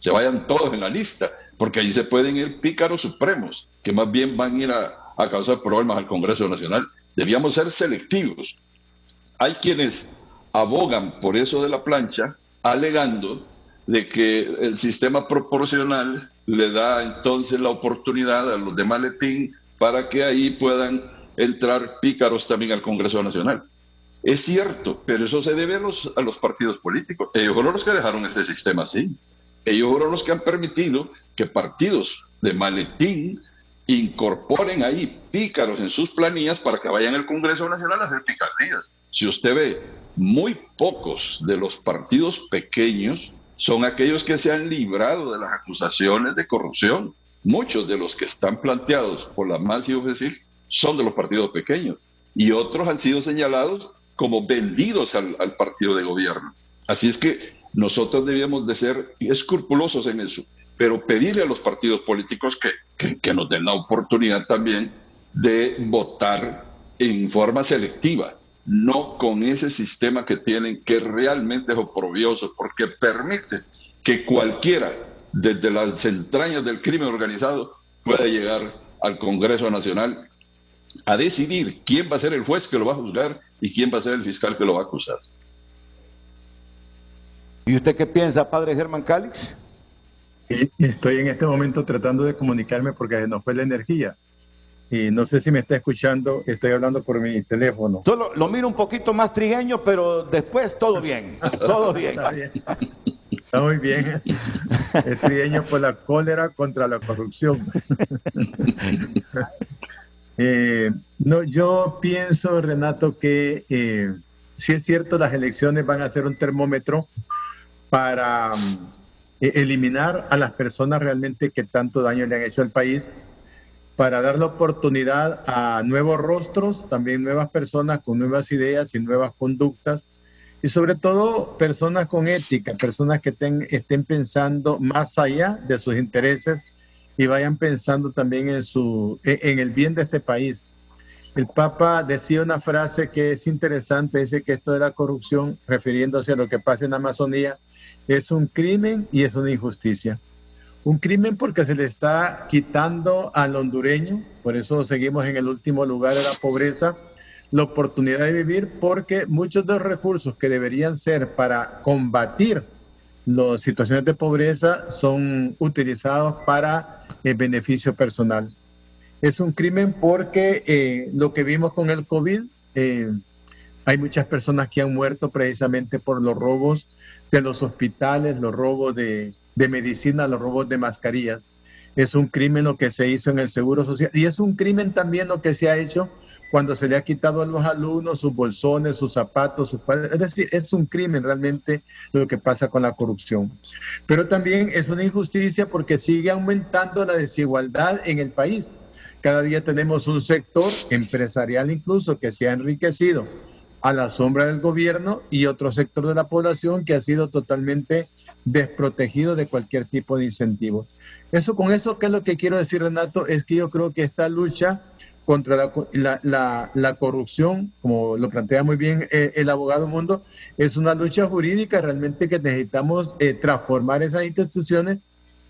se vayan todos en la lista, porque ahí se pueden ir pícaros supremos, que más bien van a ir a causar problemas al Congreso Nacional. Debíamos ser selectivos. Hay quienes abogan por eso de la plancha, alegando de que el sistema proporcional le da entonces la oportunidad a los de maletín para que ahí puedan entrar pícaros también al Congreso Nacional. Es cierto, pero eso se debe a los partidos políticos. Ellos fueron los que dejaron este sistema así. Ellos fueron los que han permitido que partidos de maletín incorporen ahí pícaros en sus planillas para que vayan al Congreso Nacional a hacer picardías. Si usted ve, muy pocos de los partidos pequeños son aquellos que se han librado de las acusaciones de corrupción. Muchos de los que están planteados por la MAS y UFESIL son de los partidos pequeños, y otros han sido señalados como vendidos al partido de gobierno. Así es que nosotros debíamos de ser escrupulosos en eso, pero pedirle a los partidos políticos que nos den la oportunidad también de votar en forma selectiva, no con ese sistema que tienen, que realmente es oprobioso, porque permite que cualquiera, desde las entrañas del crimen organizado, pueda llegar al Congreso Nacional a decidir quién va a ser el juez que lo va a juzgar y quién va a ser el fiscal que lo va a acusar. ¿Y usted qué piensa, padre Germán Calix? Estoy en este momento tratando de comunicarme porque se nos fue la energía. Y no sé si me está escuchando, estoy hablando por mi teléfono. Solo lo miro un poquito más trigueño, pero después todo bien, todo bien. Está bien. Está muy bien. Es trigueño por la cólera contra la corrupción. No, yo pienso, Renato, que sí es cierto, las elecciones van a ser un termómetro para eliminar a las personas realmente que tanto daño le han hecho al país, para dar la oportunidad a nuevos rostros, también nuevas personas con nuevas ideas y nuevas conductas, y sobre todo personas con ética, personas que estén pensando más allá de sus intereses y vayan pensando también en el bien de este país. El Papa decía una frase que es interesante, dice que esto de la corrupción, refiriéndose a lo que pasa en la Amazonía, es un crimen y es una injusticia. Un crimen porque se le está quitando al hondureño, por eso seguimos en el último lugar de la pobreza, la oportunidad de vivir, porque muchos de los recursos que deberían ser para combatir las situaciones de pobreza son utilizados para el beneficio personal. Es un crimen porque lo que vimos con el COVID, hay muchas personas que han muerto precisamente por los robos de los hospitales, los robos de medicina, los robos de mascarillas. Es un crimen lo que se hizo en el Seguro Social y es un crimen también lo que se ha hecho cuando se le ha quitado a los alumnos sus bolsones, sus zapatos, sus padres. Es decir, es un crimen realmente lo que pasa con la corrupción. Pero también es una injusticia porque sigue aumentando la desigualdad en el país. Cada día tenemos un sector empresarial incluso que se ha enriquecido a la sombra del gobierno y otro sector de la población que ha sido totalmente desprotegido de cualquier tipo de incentivos. Con eso, ¿qué es lo que quiero decir, Renato? Es que yo creo que esta lucha contra la corrupción, como lo plantea muy bien el abogado Mundo, es una lucha jurídica realmente que necesitamos transformar esas instituciones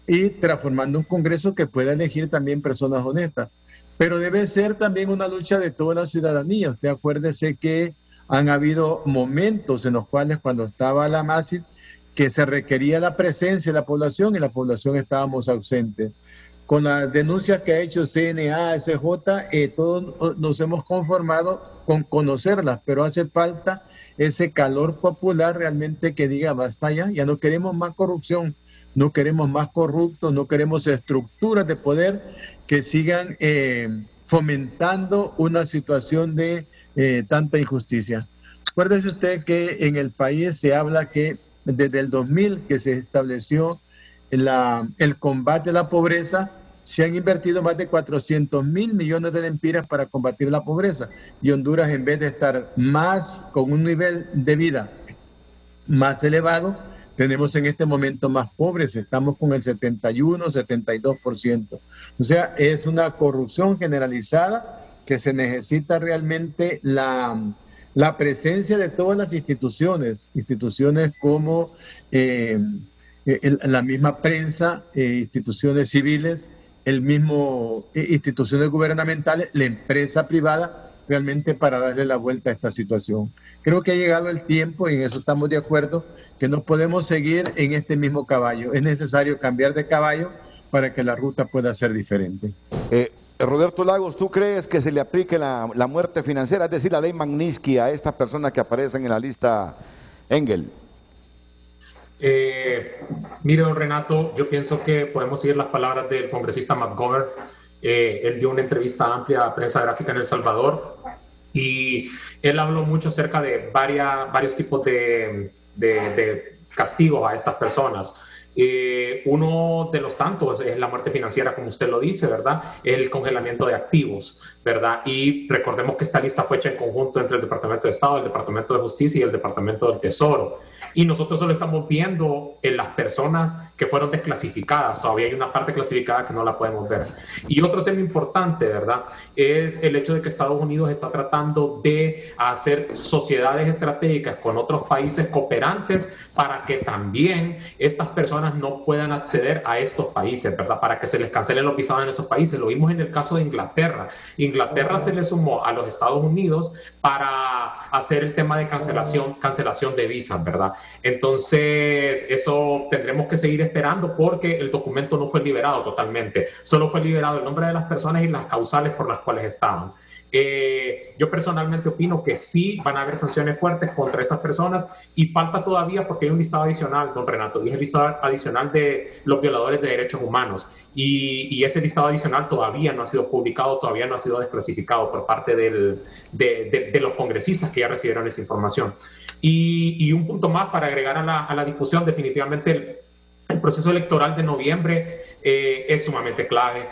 y transformando un Congreso que pueda elegir también personas honestas. Pero debe ser también una lucha de toda la ciudadanía. Usted acuérdese que han habido momentos en los cuales cuando estaba la MASIS que se requería la presencia de la población y la población estábamos ausentes. Con las denuncias que ha hecho CNA, SJ, todos nos hemos conformado con conocerlas, pero hace falta ese calor popular realmente que diga basta ya no queremos más corrupción, no queremos más corruptos, no queremos estructuras de poder que sigan fomentando una situación de tanta injusticia. Acuérdese usted que en el país se habla que desde el 2000 que se estableció el combate a la pobreza, se han invertido más de 400.000 millones de lempiras para combatir la pobreza. Y Honduras, en vez de estar con un nivel de vida más elevado, tenemos en este momento más pobres, estamos con el 71, 72%. O sea, es una corrupción generalizada que se necesita realmente la presencia de todas las instituciones como la misma prensa, instituciones civiles, instituciones gubernamentales, la empresa privada, realmente para darle la vuelta a esta situación. Creo que ha llegado el tiempo, y en eso estamos de acuerdo, que no podemos seguir en este mismo caballo. Es necesario cambiar de caballo para que la ruta pueda ser diferente. Roberto Lagos, ¿tú crees que se le aplique la muerte financiera, es decir, la ley Magnitsky a estas personas que aparecen en la lista Engel? Mire, don Renato, yo pienso que podemos seguir las palabras del congresista McGovern. Él dio una entrevista amplia a Prensa Gráfica en El Salvador y él habló mucho acerca de varios tipos de castigos a estas personas. Uno de los tantos es la muerte financiera, como usted lo dice, ¿verdad? El congelamiento de activos, ¿verdad? Y recordemos que esta lista fue hecha en conjunto entre el Departamento de Estado, el Departamento de Justicia y el Departamento del Tesoro. Y nosotros solo estamos viendo en las personas que fueron desclasificadas. Todavía hay una parte clasificada que no la podemos ver. Y otro tema importante, ¿verdad?, es el hecho de que Estados Unidos está tratando de hacer sociedades estratégicas con otros países cooperantes para que también estas personas no puedan acceder a estos países, ¿verdad?, para que se les cancelen los visados en esos países. Lo vimos en el caso de Inglaterra. Inglaterra se le sumó a los Estados Unidos para hacer el tema de cancelación de visas, ¿verdad? Entonces, eso tendremos que seguir esperando porque el documento no fue liberado totalmente. Solo fue liberado el nombre de las personas y las causales por las cuales estaban. Yo personalmente opino que sí van a haber sanciones fuertes contra estas personas y falta todavía porque hay un listado adicional, don Renato, y es el listado adicional de los violadores de derechos humanos. Y ese listado adicional todavía no ha sido publicado, todavía no ha sido desclasificado por parte de los congresistas que ya recibieron esa información. Y un punto más para agregar a la discusión, definitivamente el proceso electoral de noviembre es sumamente clave.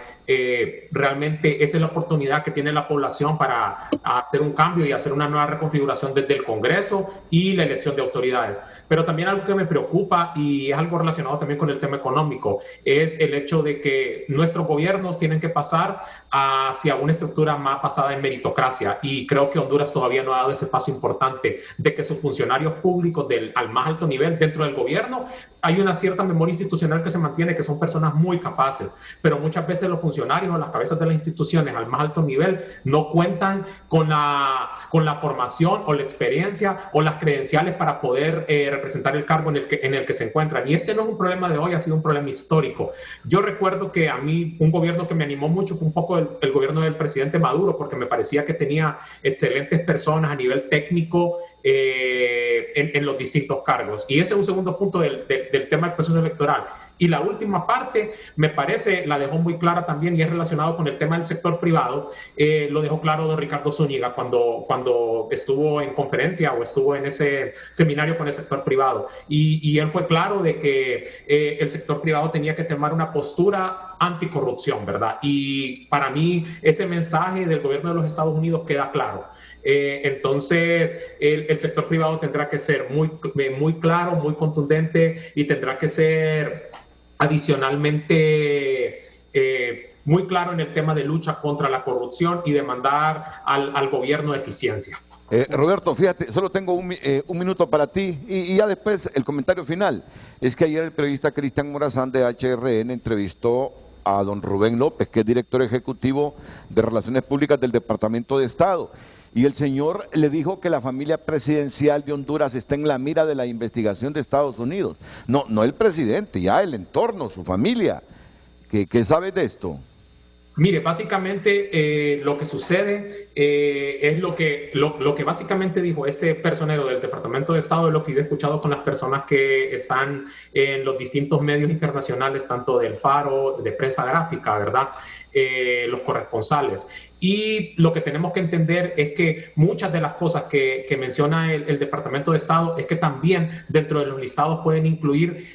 Realmente esa es la oportunidad que tiene la población para hacer un cambio y hacer una nueva reconfiguración desde el Congreso y la elección de autoridades. Pero también algo que me preocupa, y es algo relacionado también con el tema económico, es el hecho de que nuestros gobiernos tienen que pasar hacia una estructura más basada en meritocracia, y creo que Honduras todavía no ha dado ese paso importante de que sus funcionarios públicos al más alto nivel dentro del gobierno, hay una cierta memoria institucional que se mantiene, que son personas muy capaces, pero muchas veces los funcionarios o las cabezas de las instituciones al más alto nivel no cuentan con la formación o la experiencia o las credenciales para poder representar el cargo en el que se encuentran. Y este no es un problema de hoy, ha sido un problema histórico. Yo recuerdo que a mí un gobierno que me animó mucho fue un poco el gobierno del presidente Maduro, porque me parecía que tenía excelentes personas a nivel técnico en los distintos cargos. Y ese es un segundo punto del tema del proceso electoral. Y la última parte, me parece, la dejó muy clara también, y es relacionado con el tema del sector privado. Lo dejó claro don Ricardo Zúñiga cuando estuvo en conferencia o estuvo en ese seminario con el sector privado. Y él fue claro de que el sector privado tenía que tomar una postura anticorrupción, ¿verdad? Y para mí ese mensaje del gobierno de los Estados Unidos queda claro. Entonces el sector privado tendrá que ser muy claro, muy contundente, y tendrá que ser adicionalmente muy claro en el tema de lucha contra la corrupción y demandar al gobierno eficiencia. Roberto, fíjate, solo tengo un minuto para ti y ya después el comentario final. Es que ayer el periodista Cristian Morazán de HRN entrevistó a don Rubén López, que es director ejecutivo de Relaciones Públicas del Departamento de Estado. Y el señor le dijo que la familia presidencial de Honduras está en la mira de la investigación de Estados Unidos. No el presidente, ya el entorno, su familia. ¿Qué sabe de esto? Mire, básicamente lo que sucede es lo que básicamente dijo este personero del Departamento de Estado, es lo que yo he escuchado con las personas que están en los distintos medios internacionales, tanto del Faro, de prensa gráfica, ¿verdad? Los corresponsales. Y lo que tenemos que entender es que muchas de las cosas que menciona el Departamento de Estado es que también dentro de los listados pueden incluir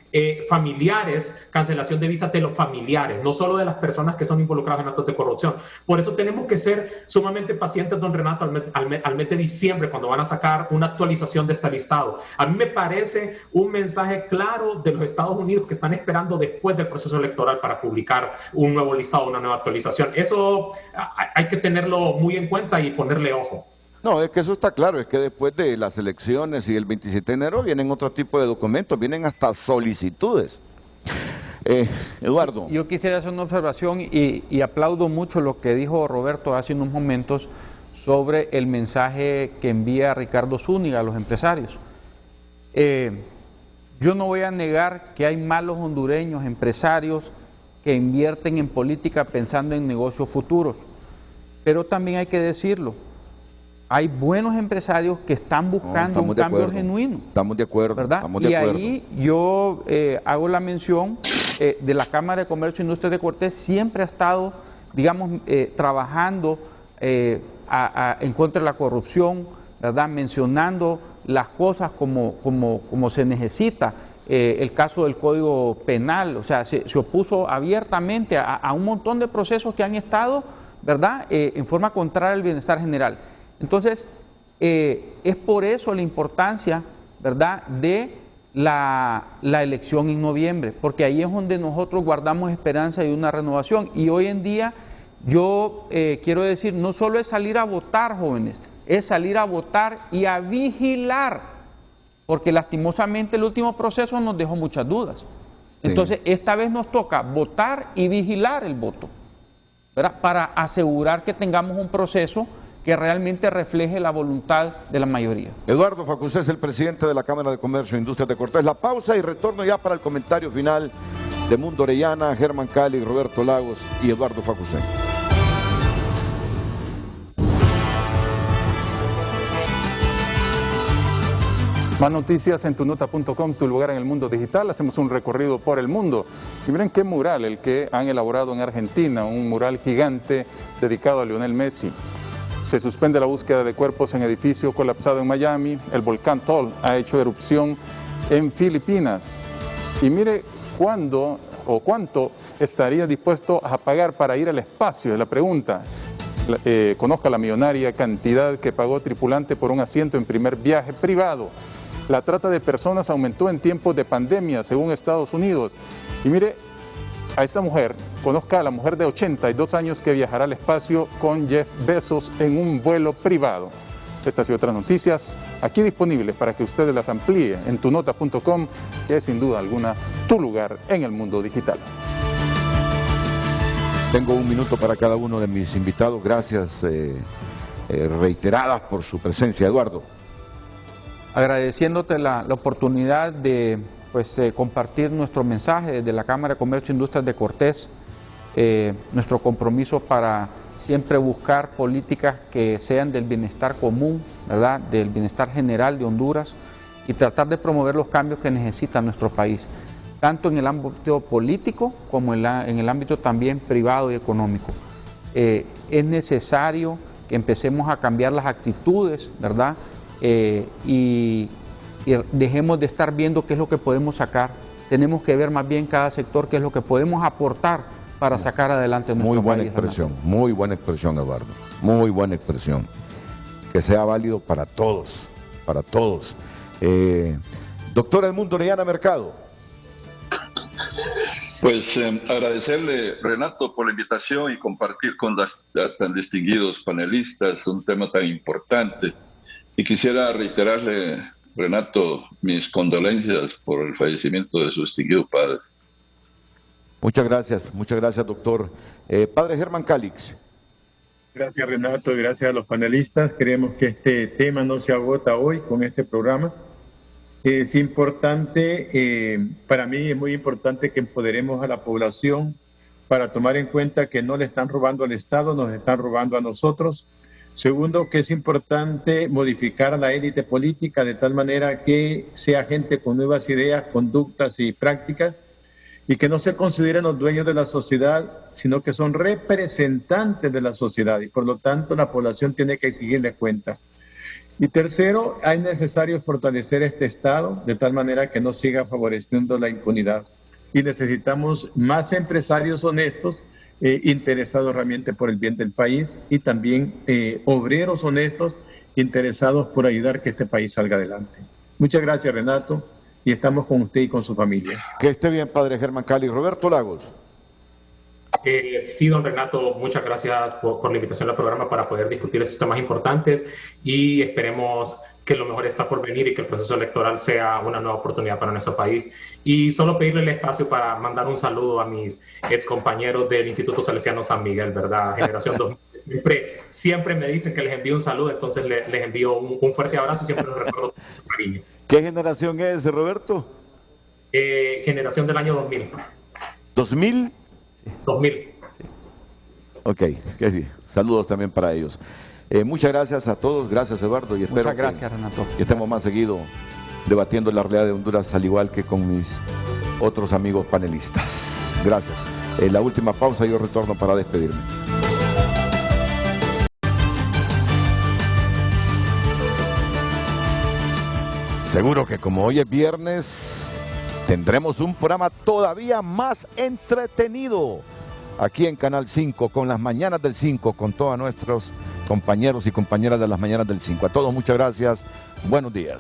familiares, cancelación de visas de los familiares, no solo de las personas que son involucradas en actos de corrupción. Por eso tenemos que ser sumamente pacientes, don Renato, al mes de diciembre, cuando van a sacar una actualización de este listado. A mí me parece un mensaje claro de los Estados Unidos que están esperando después del proceso electoral para publicar un nuevo listado, una nueva actualización. Eso hay que tenerlo muy en cuenta y ponerle ojo. No, es que eso está claro, es que después de las elecciones y el 27 de enero vienen otro tipo de documentos, vienen hasta solicitudes. Eduardo. Yo quisiera hacer una observación y aplaudo mucho lo que dijo Roberto hace unos momentos sobre el mensaje que envía Ricardo Zúñiga a los empresarios. Yo no voy a negar que hay malos hondureños, empresarios, que invierten en política pensando en negocios futuros, pero también hay que decirlo, hay buenos empresarios que están buscando un cambio genuino. Estamos de acuerdo, ¿verdad? Estamos de y acuerdo. Ahí yo hago la mención de la Cámara de Comercio e Industria de Cortés, siempre ha estado, digamos, trabajando en contra de la corrupción, ¿verdad? Mencionando las cosas como se necesita. El caso del Código Penal, o sea, se opuso abiertamente a un montón de procesos que han estado, ¿verdad?, en forma contraria al bienestar general. Entonces, es por eso la importancia, ¿verdad?, de la elección en noviembre, porque ahí es donde nosotros guardamos esperanza de una renovación. Y hoy en día yo quiero decir, no solo es salir a votar, jóvenes, es salir a votar y a vigilar, porque lastimosamente el último proceso nos dejó muchas dudas. Entonces, esta vez nos toca votar y vigilar el voto, ¿verdad?, para asegurar que tengamos un proceso que realmente refleje la voluntad de la mayoría. Eduardo Facusé es el presidente de la Cámara de Comercio e Industrias de Cortés. La pausa y retorno ya para el comentario final de Mundo Orellana, Germán Cali, Roberto Lagos y Eduardo Facusé. Más noticias en tunota.com, tu lugar en el mundo digital. Hacemos un recorrido por el mundo. Y miren qué mural el que han elaborado en Argentina, un mural gigante dedicado a Lionel Messi. Se suspende la búsqueda de cuerpos en edificio colapsado en Miami. El volcán Tol ha hecho erupción en Filipinas. Y mire cuándo o cuánto estaría dispuesto a pagar para ir al espacio, es la pregunta. Conozca la millonaria cantidad que pagó tripulante por un asiento en primer viaje privado. La trata de personas aumentó en tiempos de pandemia, según Estados Unidos. Y mire a esta mujer, conozca a la mujer de 82 años que viajará al espacio con Jeff Bezos en un vuelo privado. Estas y otras noticias aquí disponibles para que ustedes las amplíe en tunota.com, que es sin duda alguna tu lugar en el mundo digital. Tengo un minuto para cada uno de mis invitados. Gracias reiteradas por su presencia, Eduardo. Agradeciéndote la oportunidad de compartir nuestro mensaje desde la Cámara de Comercio e Industrias de Cortés, nuestro compromiso para siempre buscar políticas que sean del bienestar común, ¿verdad?, del bienestar general de Honduras, y tratar de promover los cambios que necesita nuestro país, tanto en el ámbito político como en el ámbito también privado y económico. Es necesario que empecemos a cambiar las actitudes, ¿verdad?, y dejemos de estar viendo qué es lo que podemos sacar. Tenemos que ver más bien cada sector qué es lo que podemos aportar para sacar adelante nuestro país. Muy buena expresión, Eduardo. Muy buena expresión. Que sea válido para todos, para todos. Doctor Edmundo Orellana Mercado. Pues agradecerle, Renato, por la invitación y compartir con tan distinguidos panelistas un tema tan importante. Y quisiera reiterarle, Renato, mis condolencias por el fallecimiento de su distinguido padre. Muchas gracias, doctor. Padre Germán Calix. Gracias, Renato, y gracias a los panelistas. Creemos que este tema no se agota hoy con este programa. Es importante, para mí es muy importante que empoderemos a la población para tomar en cuenta que no le están robando al Estado, nos están robando a nosotros. Segundo, que es importante modificar a la élite política de tal manera que sea gente con nuevas ideas, conductas y prácticas, y que no se consideren los dueños de la sociedad, sino que son representantes de la sociedad, y por lo tanto la población tiene que exigirles cuentas. Y tercero, es necesario fortalecer este Estado de tal manera que no siga favoreciendo la impunidad. Y necesitamos más empresarios honestos, interesados realmente por el bien del país, y también obreros honestos interesados por ayudar que este país salga adelante. Muchas gracias, Renato, y estamos con usted y con su familia. Que esté bien, padre Germán Cali. Roberto Lagos. Sí, don Renato, muchas gracias por la invitación al programa para poder discutir estos temas importantes, y esperemos que lo mejor está por venir y que el proceso electoral sea una nueva oportunidad para nuestro país. Y solo pedirle el espacio para mandar un saludo a mis excompañeros del Instituto Salesiano San Miguel, ¿verdad? Generación 2000. Siempre me dicen que les envío un saludo, entonces les envío un fuerte abrazo y siempre los recuerdo con su cariño. ¿Qué generación es, Roberto? Generación del año 2000. ¿2000? 2000. Ok, que sí. Saludos también para ellos. Muchas gracias a todos, gracias Eduardo, y espero Renato, que estemos más seguido debatiendo la realidad de Honduras, al igual que con mis otros amigos panelistas. Gracias. La última pausa y yo retorno para despedirme. Seguro que como hoy es viernes, tendremos un programa todavía más entretenido aquí en Canal 5, con las Mañanas del 5, con todos nuestros compañeros y compañeras de las Mañanas del 5. A todos muchas gracias, buenos días.